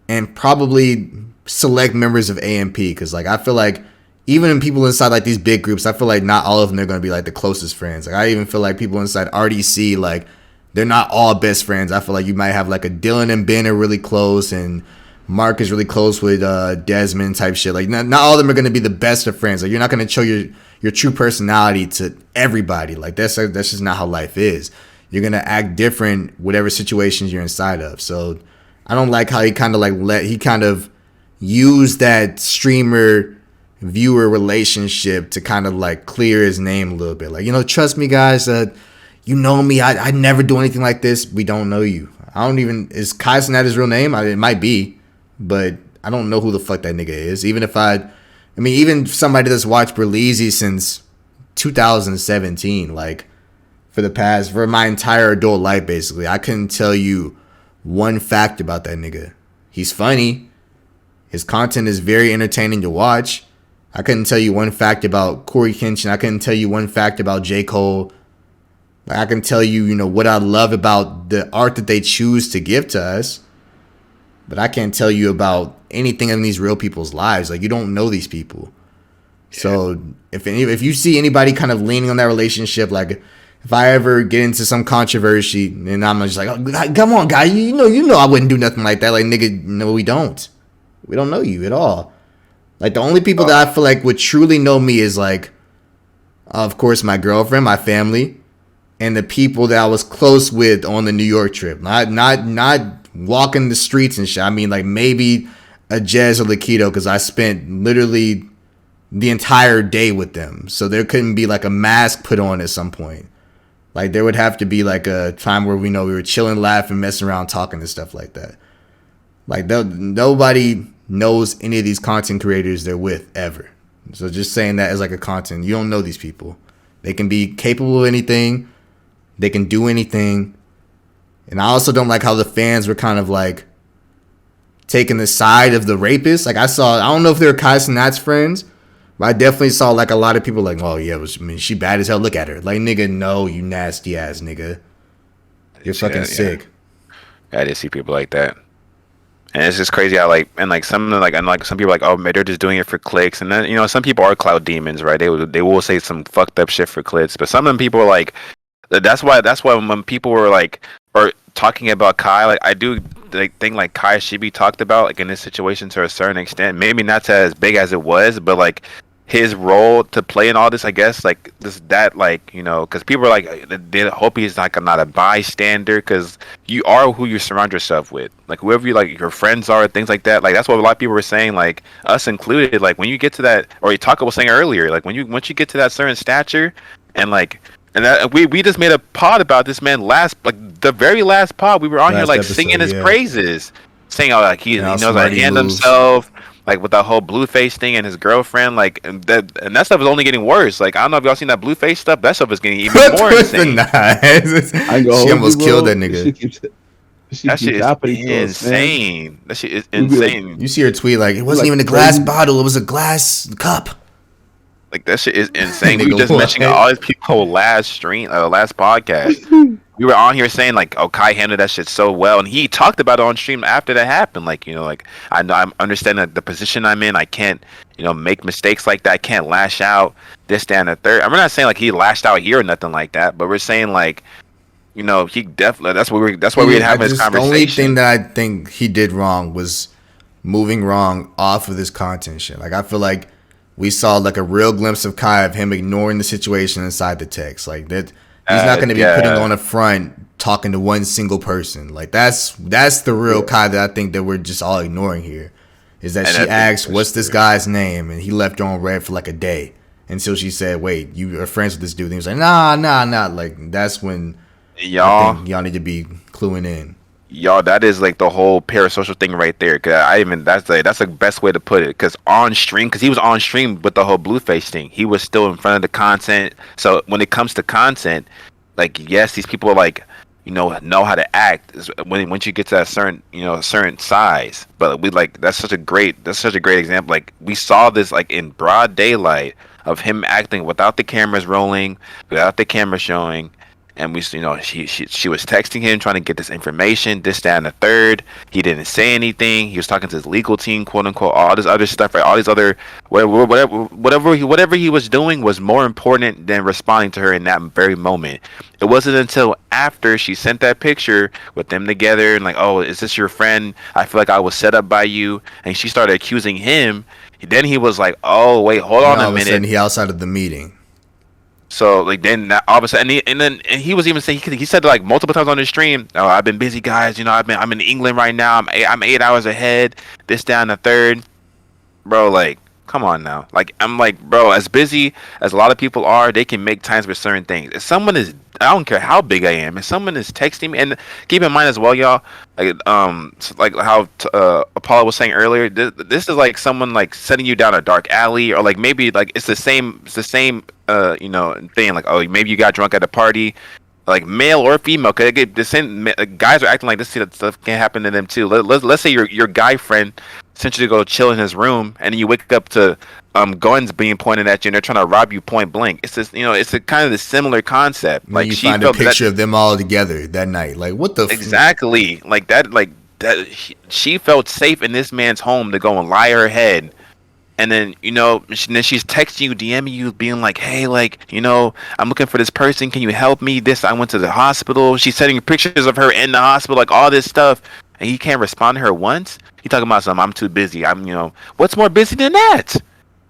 S2: and probably select members of AMP. Because like I feel like even in people inside like these big groups, I feel like not all of them are going to be like the closest friends. Like I even feel like people inside RDC, like they're not all best friends. I feel like you might have like a Dylan and Ben are really close and Mark is really close with Desmond type shit. Like not all of them are going to be the best of friends. Like you're not going to show your true personality to everybody. Like that's just not how life is. You're going to act different whatever situations you're inside of. So I don't like how he kind of used that streamer viewer relationship to kind of like clear his name a little bit. Like, trust me guys, you know me, I never do anything like this. We don't know you. Is Kai Cenat his real name? It might be, but I don't know who the fuck that nigga is. Even somebody that's watched Berlizzi since 2017, like for my entire adult life, basically, I couldn't tell you one fact about that nigga. He's funny. His content is very entertaining to watch. I couldn't tell you one fact about Corey Kenshin. I couldn't tell you one fact about J. Cole. I can tell you, what I love about the art that they choose to give to us. But I can't tell you about anything in these real people's lives. Like, you don't know these people. Yeah. So if you see anybody kind of leaning on that relationship, like if I ever get into some controversy and I'm just like, oh, come on, guy, you know I wouldn't do nothing like that. Like, nigga, no, we don't. We don't know you at all. Like, the only people that I feel like would truly know me is, like, of course, my girlfriend, my family, and the people that I was close with on the New York trip. Not walking the streets and shit. I mean, like, maybe a Jez or Lakido, because I spent literally the entire day with them. So there couldn't be, like, a mask put on at some point. Like, there would have to be, like, a time where we were chilling, laughing, messing around, talking and stuff like that. Like, nobody knows any of these content creators they're with ever. So just saying that as like a content, you don't know these people. They can be capable of anything. They can do anything. And I also don't like how the fans were kind of like taking the side of the rapist. Like I don't know if they were Kai Cenat's friends, but I definitely saw like a lot of people like, oh yeah, she bad as hell. Look at her. Like, nigga, no, you nasty ass nigga. You're fucking sick.
S1: Yeah, I did see people like that. And it's just crazy how some people are like, oh man, they're just doing it for clicks, and then some people are clout demons, right? They will say some fucked up shit for clicks, but some of them people are like, that's why when people were like or talking about Kai, like I do thing like Kai Shibi talked about, like in this situation to a certain extent, maybe not to as big as it was, but like his role to play in all this, I guess, like this that like because people are like they hope he's like not a bystander, because you are who you surround yourself with, like whoever you like your friends are, things like that. Like that's what a lot of people were saying, like us included. Like when you get to that, or Taka was saying earlier, like once you get to that certain stature, and like. And that, we just made a pod about this man the very last pod. We were on here
S2: Last
S1: like
S2: episode,
S1: singing his
S2: yeah.
S1: praises, saying like he
S2: And how
S1: knows how
S2: smart
S1: to
S2: he
S1: handle
S2: moves.
S1: himself, like with that whole Blueface thing and his girlfriend, like and that stuff is only getting worse. Like I don't know if y'all seen that Blueface stuff. That stuff is getting even more insane.
S5: I go,
S2: She
S5: hold you,
S2: almost killed
S5: bro.
S2: that nigga.
S5: She
S1: That shit
S5: keeps
S1: is
S5: happening to us, man.
S1: insane. That shit is
S5: We be like,
S1: insane.
S2: You see her tweet like it wasn't
S5: like
S2: even a glass
S5: crazy.
S2: bottle, it was a glass cup.
S1: Like that shit is insane. We
S2: Nigga,
S1: were just
S2: what?
S1: mentioning all these people last podcast. We were on here saying like, "Oh, Kai handled that shit so well," and he talked about it on stream after that happened. Like, like I know I'm understanding the position I'm in. I can't, make mistakes like that. I can't lash out. This, that, and the third. I'm not saying like he lashed out here or nothing like that, but we're saying like, he definitely. That's why we had having this
S2: The only thing
S1: conversation.
S2: that I think he did wrong was moving wrong off of this content shit. Like I feel like we saw like a real glimpse of Kai of him ignoring the situation inside the text. Like that he's not going to be putting on a front talking to one single person. Like that's the real Kai that I think that we're just all ignoring here. Is that
S1: And
S2: she
S1: I think
S2: asked,
S1: that's
S2: "What's this
S1: true.
S2: guy's name?" and he left her on red for like a day until she said, "Wait, you are friends with this dude?" And he was like, "Nah." Like that's when I
S1: Y'all.
S2: think y'all need to be cluing in.
S1: Y'all, that is like the whole parasocial thing right there. Cause that's the best way to put it. Cause on stream, cause he was on stream with the whole Blueface thing. He was still in front of the content. So when it comes to content, like yes, these people like know how to act. Once you get to a certain size. But we like that's such a great example. Like we saw this like in broad daylight of him acting without the cameras rolling, without the camera showing. And we, she was texting him, trying to get this information, this, that, and the third. He didn't say anything. He was talking to his legal team, quote unquote, all this other stuff, right? All these other whatever he was doing was more important than responding to her in that very moment. It wasn't until after she sent that picture with them together and like, oh, is this your friend? I feel like I was set up by you, and she started accusing him. Then he was like, oh wait, hold on
S2: All
S1: a
S2: of a sudden,
S1: minute.
S2: he outside of the meeting.
S1: So like then all of a sudden and he was even saying he said like multiple times on the stream, oh, I've been busy, guys. I'm in England right now. I'm 8 hours ahead. This, down, the third, bro. Like come on now. Like I'm like, bro, as busy as a lot of people are, they can make times for certain things. If someone is, I don't care how big I am, if someone is texting me, and keep in mind as well, y'all, like how Apollo was saying earlier, this is like someone like setting you down a dark alley, or like maybe like it's the same thing. Like, oh, maybe you got drunk at a party. Like male or female, could get the same. Guys are acting like this stuff can happen to them too. Let's say your guy friend sent you to go chill in his room, and then you wake up to guns being pointed at you, and they're trying to rob you point blank. It's just it's a kind of the similar concept.
S2: Like
S1: Like
S2: you
S1: she
S2: find a
S1: felt
S2: picture of them all together that night. Like what the
S1: exactly like that. Like that, she felt safe in this man's home to go and lie her head. And then, then she's texting you, DMing you, being like, hey, like, I'm looking for this person. Can you help me? I went to the hospital. She's sending pictures of her in the hospital, like all this stuff. And he can't respond to her once. He talking about something, I'm too busy. What's more busy than that?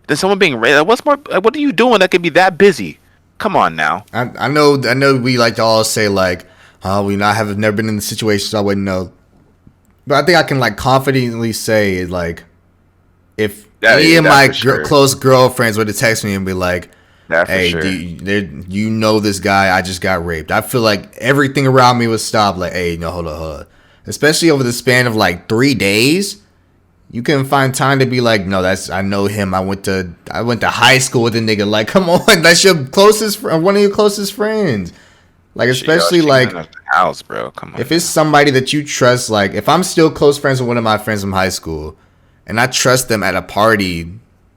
S1: Than someone being raped? What are you doing that can be that busy? Come on now.
S2: I know we like to all say like, oh, have never been in the situation, so I wouldn't know. But I think I can like confidently say like, if any of my close girlfriends were to text me and be like, hey,
S1: sure.
S2: you know this guy, I just got raped, I feel like everything around me would stop. Like, hey, no, hold on. Especially over the span of like 3 days, you can find time to be like, no, I know him. I went to high school with a nigga. Like, come on, that's your closest, one of your closest friends. Like, especially like,
S1: in the house, bro. Come on.
S2: If it's somebody that you trust, like if I'm still close friends with one of my friends from high school, and I trust them at a party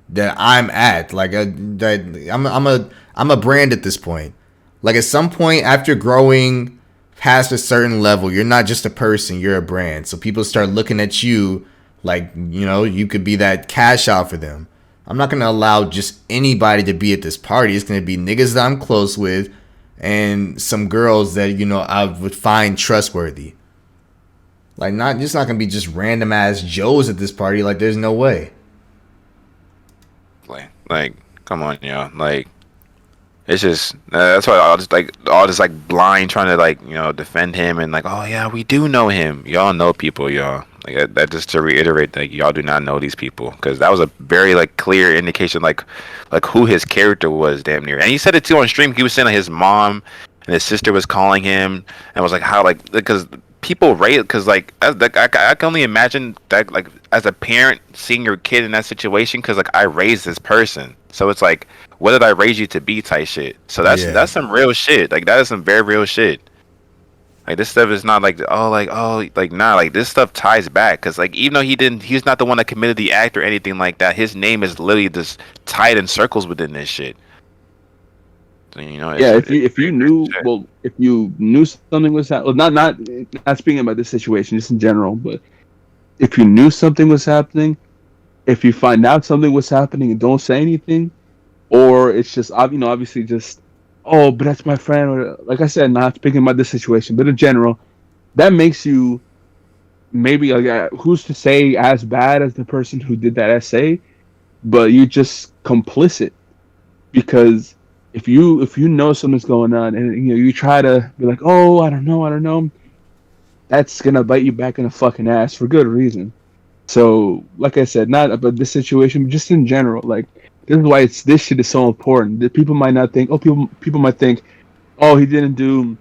S2: that I'm at, like I'm a brand at this point. Like at some point after growing past a certain level, you're not just a person, you're a brand. So people start looking at you like, you could be that cash out for them. I'm not going to allow just anybody to be at this party. It's going to be niggas that I'm close with and some girls that, I would find trustworthy. Like, not it's not gonna be just random ass Joes at this party. Like, there's no way.
S1: Like, come on, like. It's just that's why all this like blind trying to like defend him and like, oh yeah, we do know him. Y'all know people, y'all. Like that just to reiterate, like y'all do not know these people, because that was a very like clear indication like who his character was, damn near. And he said it too on stream. He was saying like his mom and his sister was calling him and was like how like because people rate because I can only imagine that like as a parent seeing your kid in that situation, because like I raised this person, so it's like what did I raise you to be type shit. So
S2: Yeah.
S1: that's some real shit. Like that is some very real shit. Like this stuff is not like nah, like this stuff ties back, because like even though he's not the one that committed the act or anything like that, his name is literally just tied in circles within this shit. So,
S5: Yeah, if you knew, well, if you knew something was happening, well, not speaking about this situation, just in general, but if you knew something was happening, if you find out something was happening and don't say anything, or it's just obviously just, oh, but that's my friend, or like I said, not speaking about this situation, but in general, that makes you maybe like who's to say as bad as the person who did that essay, but you're just complicit, because if you know something's going on and you try to be like, oh, I don't know, that's gonna bite you back in the fucking ass for good reason. So like I said, not about this situation, but just in general, like this is why this shit is so important. That people might not think, oh, people might think, oh, he didn't do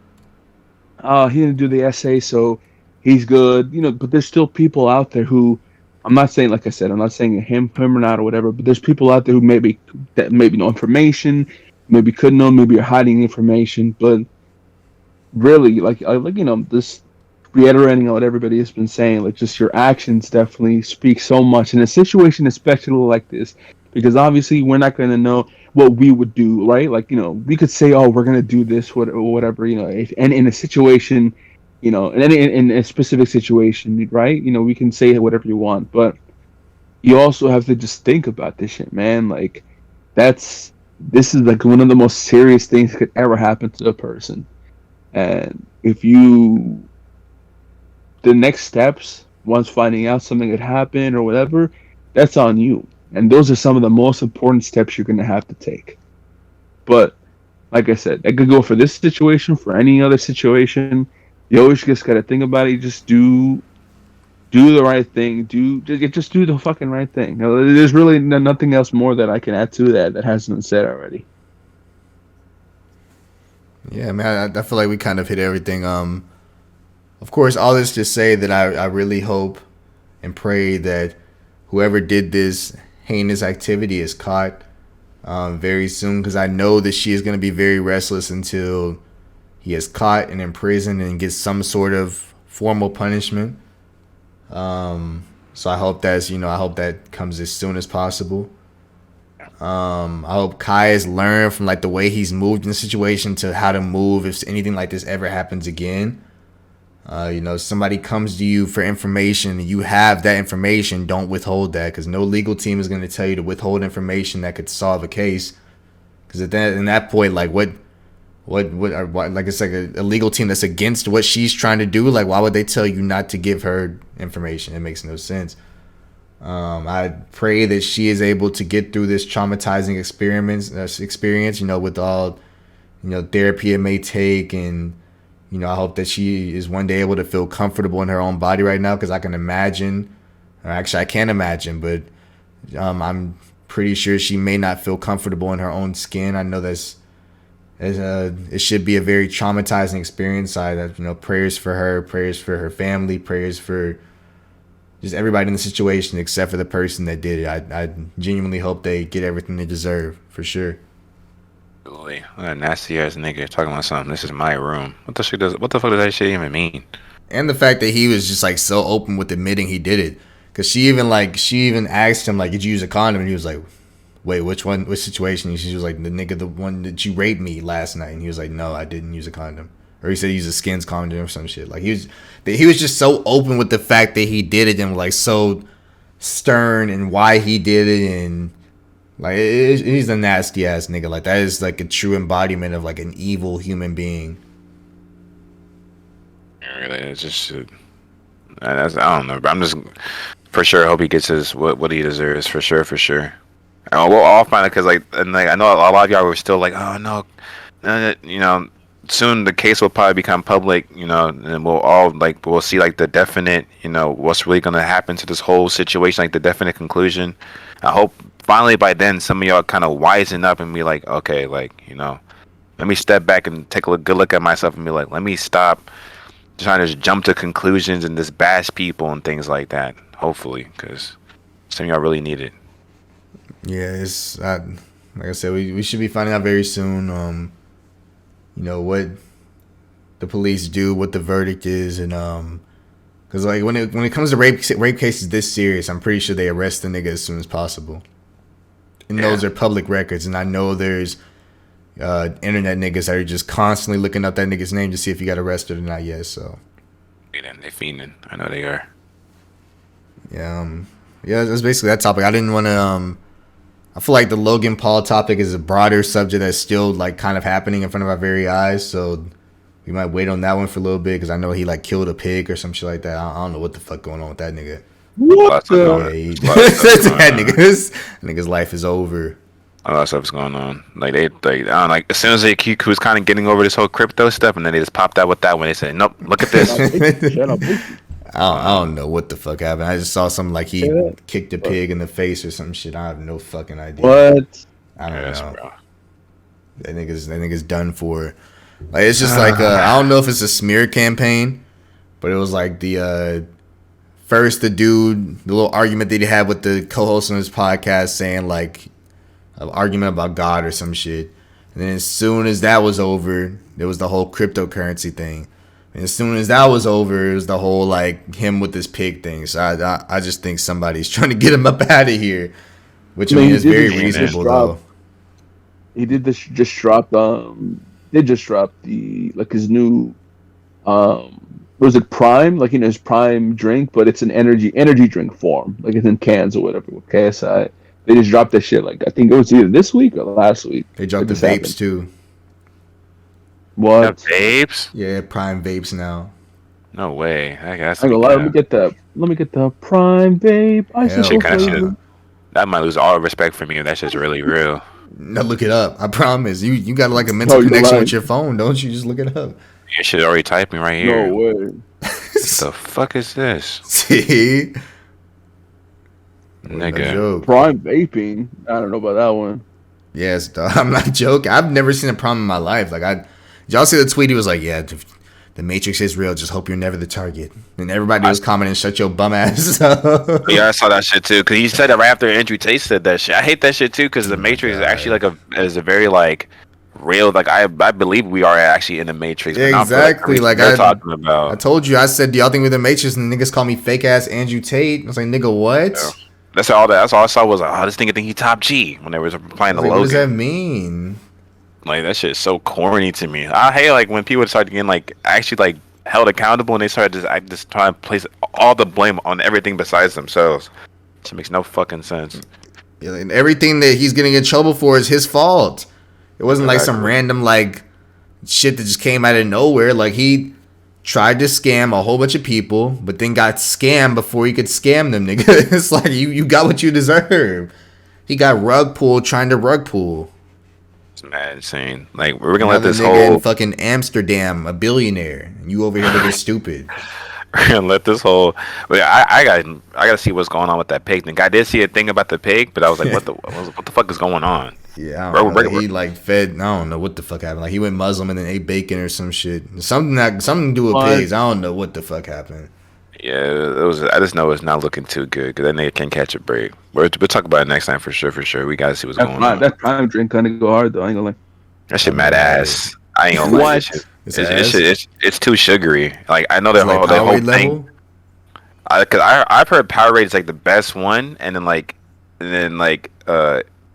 S5: the essay, so he's good, but there's still people out there who, I'm not saying, like I said, I'm not saying him or not or whatever, but there's people out there who maybe know information, maybe could know, maybe are hiding information, but really, this reiterating on what everybody has been saying, like just your actions definitely speak so much in a situation, especially like this, because obviously we're not going to know what we would do, right? Like, we could say, oh, we're going to do this, whatever, and in a situation, and in a specific situation, right? We can say whatever you want, but you also have to just think about this shit, man. Like, this is like one of the most serious things that could ever happen to a person. And if the next steps, once finding out something had happened or whatever, that's on you. And those are some of the most important steps you're going to have to take. But like I said, I could go for this situation, for any other situation. You always just got to think about it. You just do the right thing. Just do the fucking right thing. There's really nothing else more that I can add to that hasn't been said already.
S2: Yeah, man, I feel like we kind of hit everything. Of course, all this to say that I really hope and pray that whoever did this heinous activity is caught very soon, because I know that she is going to be very restless until he is caught and imprisoned and gets some sort of formal punishment. So I hope I hope that comes as soon as possible. I hope Kai has learned from like the way he's moved in the situation to how to move if anything like this ever happens again. Somebody comes to you for information and you have that information, don't withhold that, because no legal team is going to tell you to withhold information that could solve a case. Because at that point, like what like it's like a legal team that's against what she's trying to do. Like, why would they tell you not to give her information? It makes no sense. I pray that she is able to get through this traumatizing experience, with all, therapy it may take. And, I hope that she is one day able to feel comfortable in her own body right now, because I can imagine, or actually I can't imagine, but I'm pretty sure she may not feel comfortable in her own skin. I know it should be a very traumatizing experience. Prayers for her, prayers for her family, prayers for just everybody in the situation except for the person that did it. I genuinely hope they get everything they deserve, for sure.
S1: What a nasty ass nigga talking about something. This is my room. What the fuck does that shit even mean?
S2: And the fact that he was just like so open with admitting he did it, because she even asked him like, did you use a condom? And he was like, wait, which situation? And she was like, the one that you raped me last night. And he was like, no, I didn't use a condom. Or he said he used a skins condom or some shit. Like he was just so open with the fact that he did it, and like so stern and why he did it. And like he's a nasty ass nigga. Like that is like a true embodiment of like an evil human being.
S1: Really, it's just And I don't know, but I'm just for sure hope he gets his what he deserves for sure, for sure. And we'll all find it because I know a lot of y'all were still like, oh no, you know, soon the case will probably become public, you know, and we'll all we'll see like the definite, you know, what's really gonna happen to this whole situation, like the definite conclusion. I hope finally by then some of y'all kind of wisen up and be like, okay, like, you know, let me step back and take a good look at myself and be like, let me stop trying to just jump to conclusions and just bash people and things like that. Hopefully, because some of y'all really need it.
S2: Yeah, like I said, we should be finding out very soon. You know what the police do, what the verdict is, and because like when it comes to rape cases this serious, I'm pretty sure they arrest the nigga as soon as possible. And those are public records, and I know there's internet niggas that are just constantly looking up that nigga's name to see if he got arrested or not yet. So
S1: They fiending. I know they are.
S2: yeah, that's basically that topic. I didn't want to. I feel like the Logan Paul topic is a broader subject that's still like kind of happening in front of our very eyes. So we might wait on that one for a little bit because I know he like killed a pig or some shit like that. I don't know what the fuck going on with that nigga.
S5: What
S1: Lots of
S5: the?
S1: going-
S2: Yeah,
S1: lots of stuff going
S2: that
S1: on.
S2: nigga's life is over.
S1: A lot of stuff's going on. Like I don't know, like as soon as he was kind of getting over this whole crypto stuff, and then they just popped out with that one. They said, "Nope, look at this."
S5: Shut up.
S2: I don't know what the fuck happened. I just saw something like he
S5: Yeah.
S2: kicked a pig in the face or some shit. I have no fucking idea.
S5: What?
S2: I don't
S1: Yes,
S2: know.
S1: bro.
S2: That nigga's done for. Like it's just like I don't know if it's a smear campaign, but it was like the first the little argument that he had with the co-host on his podcast saying like an argument about God or some shit. And then as soon as that was over, there was the whole cryptocurrency thing. And as soon as that was over, it was the whole like him with this pig thing. So I just think somebody's trying to get him up out of here, which I mean is very reasonable though.
S5: He did this. Just dropped. Did just drop the like his new. Was it Prime? Like his Prime drink, but it's an energy drink form. Like it's in cans or whatever with KSI. They just dropped that shit. Like I think it was either this week or last week.
S2: They dropped the
S5: Like, this
S2: vapes
S5: happened.
S2: too.
S5: What?
S1: Have babes?
S2: Yeah, Prime vapes now.
S1: No way. That's
S5: I'm gonna lie. Let me get the Prime vape. I
S2: Hell
S5: said
S1: Shit kinda
S2: no.
S1: shit. That might lose all respect for me if that's just really real.
S2: No, look it up. I promise. You got like a mental
S5: you're
S2: connection
S5: lying.
S2: with your phone, don't you? Just look it up.
S1: Your shit already typing right here.
S5: No way.
S1: The fuck is this,
S2: See? No
S1: nigga?
S2: joke.
S5: Prime vaping. I don't know about that one.
S2: Yes, dog. I'm not joking. I've never seen a problem in my life. Like did y'all see the tweet? He was like, "Yeah, the Matrix is real. Just hope you're never the target." And everybody was commenting, "Shut your bum ass." up."
S1: Yeah, I saw that shit too. Cause he said that right after Andrew Tate said that shit. I hate that shit too. Cause the Matrix is actually is a very like real. Like I believe we are actually in the Matrix. but not for,
S2: Exactly. Like
S1: they're talking
S2: I
S1: about.
S2: told you. I said, "Do y'all think we're the Matrix?" And the niggas call me fake ass Andrew Tate. I was like, "Nigga, what?"
S1: Yeah. That's all I saw was like, oh, this nigga think he top G when they was playing the
S2: Like, what does that
S1: Logan.
S2: mean?
S1: Like that shit's so corny to me. I hate like when people start getting like actually like held accountable and they start just trying to place all the blame on everything besides themselves. It makes no fucking sense.
S2: Yeah, and everything that he's getting in trouble for is his fault. It wasn't like some
S1: Exactly.
S2: random like shit that just came out of nowhere. Like he tried to scam a whole bunch of people, but then got scammed before he could scam them, nigga. It's like you got what you deserve. He got rug pulled trying to rug pull.
S1: It's mad insane. Like we're gonna let
S2: Another
S1: this
S2: nigga in
S1: whole
S2: fucking Amsterdam, a billionaire, and you over here looking stupid.
S1: we're gonna let this whole. But I gotta see what's going on with that pig thing. I did see a thing about the pig, but I was like, what the fuck is going on?
S2: Yeah, I
S1: Bro,
S2: don't know.
S1: bro,
S2: Like, he like fed. I don't know what the fuck happened. Like he went Muslim and then ate bacon or some shit. Something to do with
S5: What?
S2: pigs. I don't know what the fuck happened.
S1: Yeah, it was. I just know it's not looking too good because that nigga can't catch a break. We'll talk about it next time for sure. For sure, we gotta see what's going on.
S5: That Prime drink kind of go hard though. I ain't gonna lie.
S1: That shit mad ass. I ain't gonna lie.
S5: What?
S1: That shit.
S2: It's
S1: It's too sugary. Like I know that
S2: It's like
S1: whole
S2: Powerade
S1: thing.
S2: level.
S1: Cause I've heard Powerade is like the best one, and then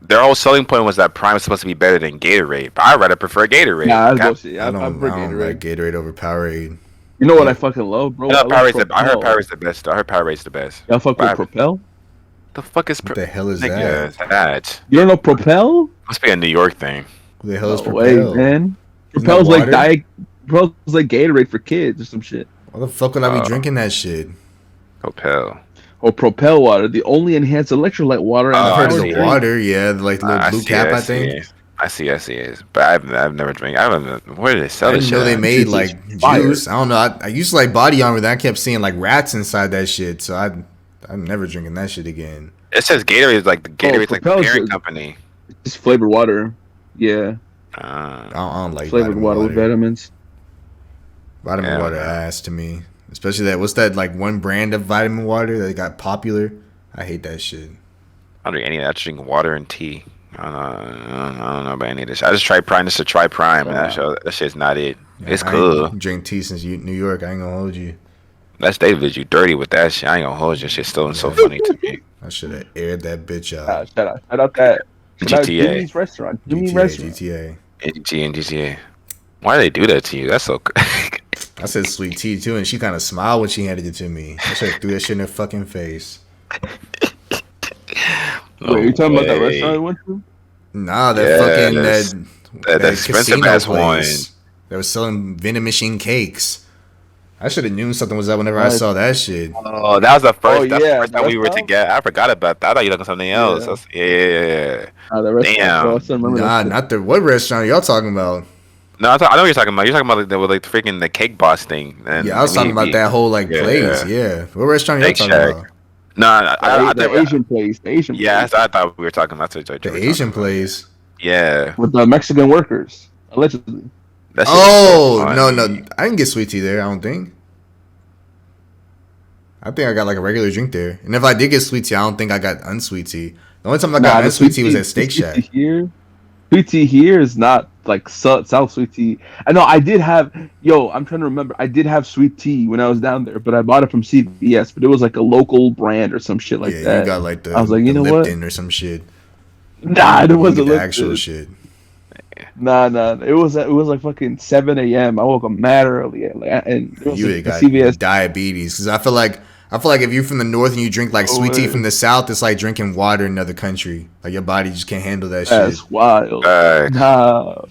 S1: their whole selling point was that Prime is supposed to be better than Gatorade, but I rather prefer Gatorade.
S5: Nah, I
S1: God-
S5: was I
S2: I don't
S5: Gatorade.
S2: like Gatorade over Powerade.
S5: You know what I fucking love, bro?
S1: I heard
S5: love
S1: Powerade's the best. I heard Powerade's the best.
S5: Y'all fuck with
S1: Wow.
S5: Propel?
S1: The fuck is
S2: What the hell is
S1: nigga,
S2: that?
S1: that?
S5: You don't know Propel?
S1: Must be a New York thing.
S2: Who the hell is
S5: No way,
S2: Propel?
S5: man.
S2: Isn't
S5: Propel's
S2: that
S5: like
S2: water?
S5: Propel's like Gatorade for kids or some shit.
S2: Why the fuck would I be drinking that shit?
S1: Propel.
S5: or Propel water, the only enhanced electrolyte water in
S1: Oh,
S5: the
S2: I've heard of
S1: I
S5: power
S2: the
S1: see it.
S5: drink.
S2: water, yeah, like the little
S1: I
S2: blue
S1: see it.
S2: cap,
S1: I
S2: I
S1: see
S2: think.
S1: it. I see it. But I've never drank. I haven't. Where do they
S2: I
S1: sell this
S2: didn't
S1: shit
S2: know they
S1: at?
S2: made
S5: This is
S2: like
S5: fire.
S2: juice. I don't know. I used to like body armor, then I kept seeing like rats inside that shit. So I'm never drinking that shit again.
S1: It says Gatorade is like the
S5: Oh,
S1: Gatorade's like the
S5: Propel's
S1: parent company.
S5: just flavored water. Yeah,
S2: I don't like
S5: flavored
S2: vitamin
S5: water with
S2: water.
S5: vitamins.
S2: Vitamin
S1: Yeah,
S2: water
S1: no.
S2: ass to me. Especially that what's that like one brand of vitamin water that got popular? I hate that shit.
S1: I don't drink any of that. I just drink water and tea. I don't know about any of this. I just tried Prime just to try Prime, and that shit's not it.
S2: Yeah,
S1: It's
S2: I
S1: cool.
S2: ain't drink tea since New York. I ain't gonna hold you.
S1: That's they did you dirty with that shit. I ain't gonna hold you. Shit's still so
S2: Yeah,
S1: funny to me.
S2: I should have aired that bitch out.
S5: Shout out
S1: GTA,
S5: Jimmy's restaurant.
S2: GTA, GTA.
S1: and GTA. Why do they do that to you? That's so.
S2: I said sweet tea too, and she kind of smiled when she handed it to me. I should have threw that shit in her fucking face.
S1: No
S5: Wait, you talking about that
S1: way.
S5: restaurant I went to?
S2: Nah, that
S1: Yes.
S2: fucking
S1: That
S2: that
S1: expensive
S2: casino
S1: ass
S2: place that was selling vending machine cakes. I should have known something was up whenever I
S5: Nice.
S2: saw that shit.
S1: Oh, that was the first.
S5: Oh,
S1: That's the
S5: yeah,
S1: first
S5: the
S1: time we were
S5: restaurant?
S1: together. I forgot about that. I thought you were looking at something else.
S5: Yeah.
S1: Yeah.
S5: The restaurant, bro. I
S1: Damn.
S5: still remember
S2: Nah,
S5: that shit.
S2: not the what restaurant are y'all talking about?
S1: No, I know what you're talking about. You're talking about like the freaking the cake boss thing. And
S2: Yeah, I was talking about that whole like
S1: Yeah.
S2: place. Yeah, what restaurant are y'all
S1: Shake
S2: talking
S1: Shack.
S2: about?
S1: No, I
S5: The
S1: think.
S5: Asian place. The Asian
S1: Yeah,
S5: place.
S1: I thought we were talking about what
S2: The
S1: you were
S2: Asian
S1: talking about.
S2: place.
S1: Yeah,
S5: With the Mexican workers, allegedly.
S1: that shit was
S2: Oh
S1: so
S2: no,
S1: funny.
S2: no, I didn't get sweet tea there. I don't think. I think I got like a regular drink there, and if I did get sweet tea, I don't think I got unsweet tea. The only time I got
S5: the
S2: unsweet tea was at Steak
S5: sweet tea
S2: Shack.
S5: here. Sweet tea here is not like South sweet tea. I know I did have. Yo, I'm trying to remember. I did have sweet tea when I was down there, but I bought it from CVS. But it was like a local brand or some shit like
S2: Yeah,
S5: that.
S2: you got like
S5: I was like, you
S2: the
S5: know what?
S2: Lipton or some shit.
S5: Nah, it
S2: You
S5: wasn't
S2: get the actual
S5: Lipton.
S2: shit.
S5: Nah. It was like fucking 7 a.m. I woke up mad early, and it was
S2: You
S5: like
S2: got
S5: the CVS.
S2: diabetes because I feel like if you're from the north and you drink like sweet tea from the south, it's like drinking water in another country. Like your body just can't handle that shit.
S5: That's wild. Nah,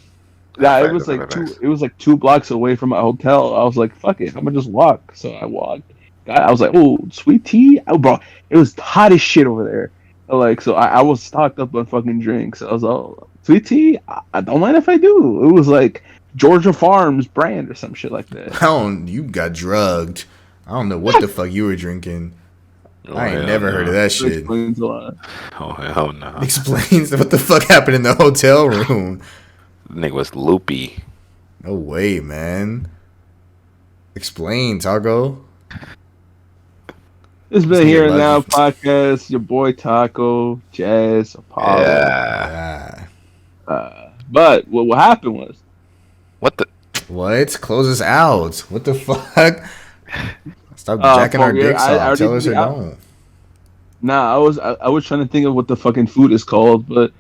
S5: it was like two. It was like 2 blocks away from my hotel. I was like, "Fuck it, I'm gonna just walk." So I walked. I was like, "Oh, sweet tea, oh, bro!" It was hot as shit over there. Like, so I was stocked up on fucking drinks. I was all sweet tea. I don't mind if I do. It was like Georgia Farms brand or some shit like that.
S2: You got drugged. I don't know what the fuck you were drinking. I ain't never heard of that
S5: That
S2: shit.
S5: explains a lot.
S1: Oh hell no.
S2: Explains what the fuck happened in the hotel room.
S1: Nigga was loopy.
S2: No way, man. Explain, Taco.
S5: It's
S2: This
S5: been
S2: nigga
S5: Here and Now
S2: loves-
S5: podcast. Your boy Taco, Jazz, Apollo.
S1: Yeah.
S5: But what happened was
S1: What the?
S2: What? Close us out. What the fuck? Stop jacking our
S5: yeah,
S2: dicks
S5: I
S2: off. Tell
S5: already
S2: us or
S5: did out.
S2: don't.
S5: Nah, I was trying to think of what the fucking food is called, but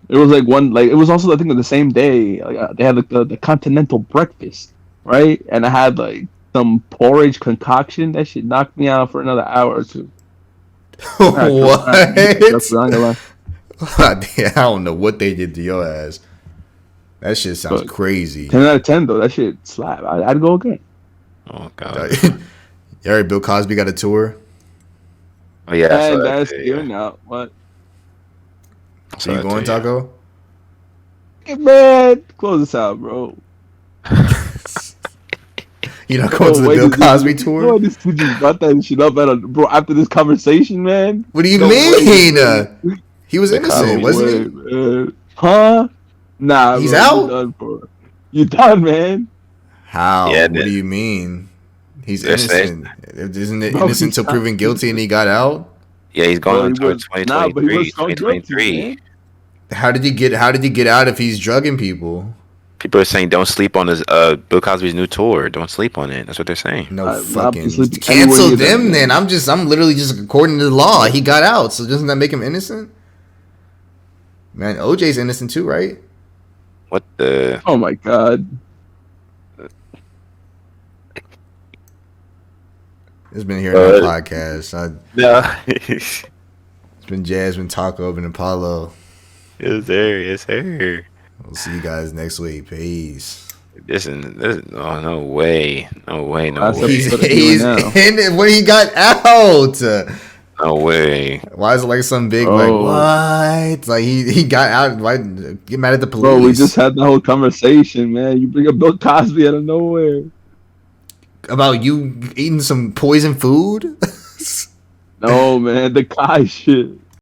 S5: it was like one like it was also I think the same day like they had like the continental breakfast, right? And I had like some porridge concoction that shit knocked me out for another hour or two.
S2: What?
S5: That's not gonna lie.
S2: I don't know what they did to your ass. That shit sounds
S5: But-
S2: crazy.
S5: 10 out of 10 though. That shit slap. I'd go again.
S1: Oh god.
S2: You heard Bill Cosby got a tour?
S1: Oh, yeah. I saw
S5: And
S1: that
S5: that's
S1: too,
S5: giving out. What?
S1: I saw
S2: So you
S1: that
S2: going,
S1: too, yeah.
S2: Taco?
S5: Hey, man, close this out, bro.
S2: You not going to the
S5: Wait,
S2: Bill
S5: this-
S2: Cosby
S5: No,
S2: tour?
S5: this dude just brought that shit up bro. After this conversation, man.
S2: What do you
S5: No
S2: mean?
S5: way.
S2: He was
S1: The
S2: innocent,
S1: Cosby
S2: wasn't he?
S5: Man. Huh? Nah,
S2: He's
S5: bro,
S2: out?
S5: You done, bro. You done, man.
S2: How?
S1: Yeah,
S2: What
S1: man.
S2: do you mean? He's
S1: They're
S2: innocent. Isn't it
S5: Bro,
S2: innocent
S5: he's
S2: until
S5: not-
S2: proven guilty and he got out?
S1: Yeah, he's going
S5: Bro,
S1: on towards
S5: nah, but he
S1: 2023.
S5: was found guilty,
S1: 2023.
S5: man.
S2: How did he get out if he's drugging people?
S1: People are saying don't sleep on his Bill Cosby's new tour. Don't sleep on it. That's what they're saying.
S2: No
S5: I've not
S2: fucking
S5: been sleeping
S2: cancel
S5: anywhere either,
S2: them
S5: man.
S2: then. I'm literally just according to the law. He got out, so doesn't that make him innocent? Man, OJ's innocent too, right?
S1: What the?
S5: Oh my god.
S2: It's been here on the podcast.
S1: No.
S2: It's been Jasmine, Taco, and Apollo.
S1: Yes, sir. Yes, sir.
S2: We'll see you guys next week. Peace.
S1: Oh, no way, no way, no
S5: Last
S1: way,
S5: episode of Here and
S2: He's
S5: Now.
S2: in it when he got out.
S1: no way.
S2: Why is it like some big like
S5: Bro.
S2: what? Like he got out. Why get mad at the police?
S5: Bro, we just had the whole conversation, man. You bring up Bill Cosby out of nowhere.
S2: About you eating some poison food.
S5: No, man, the guy shit.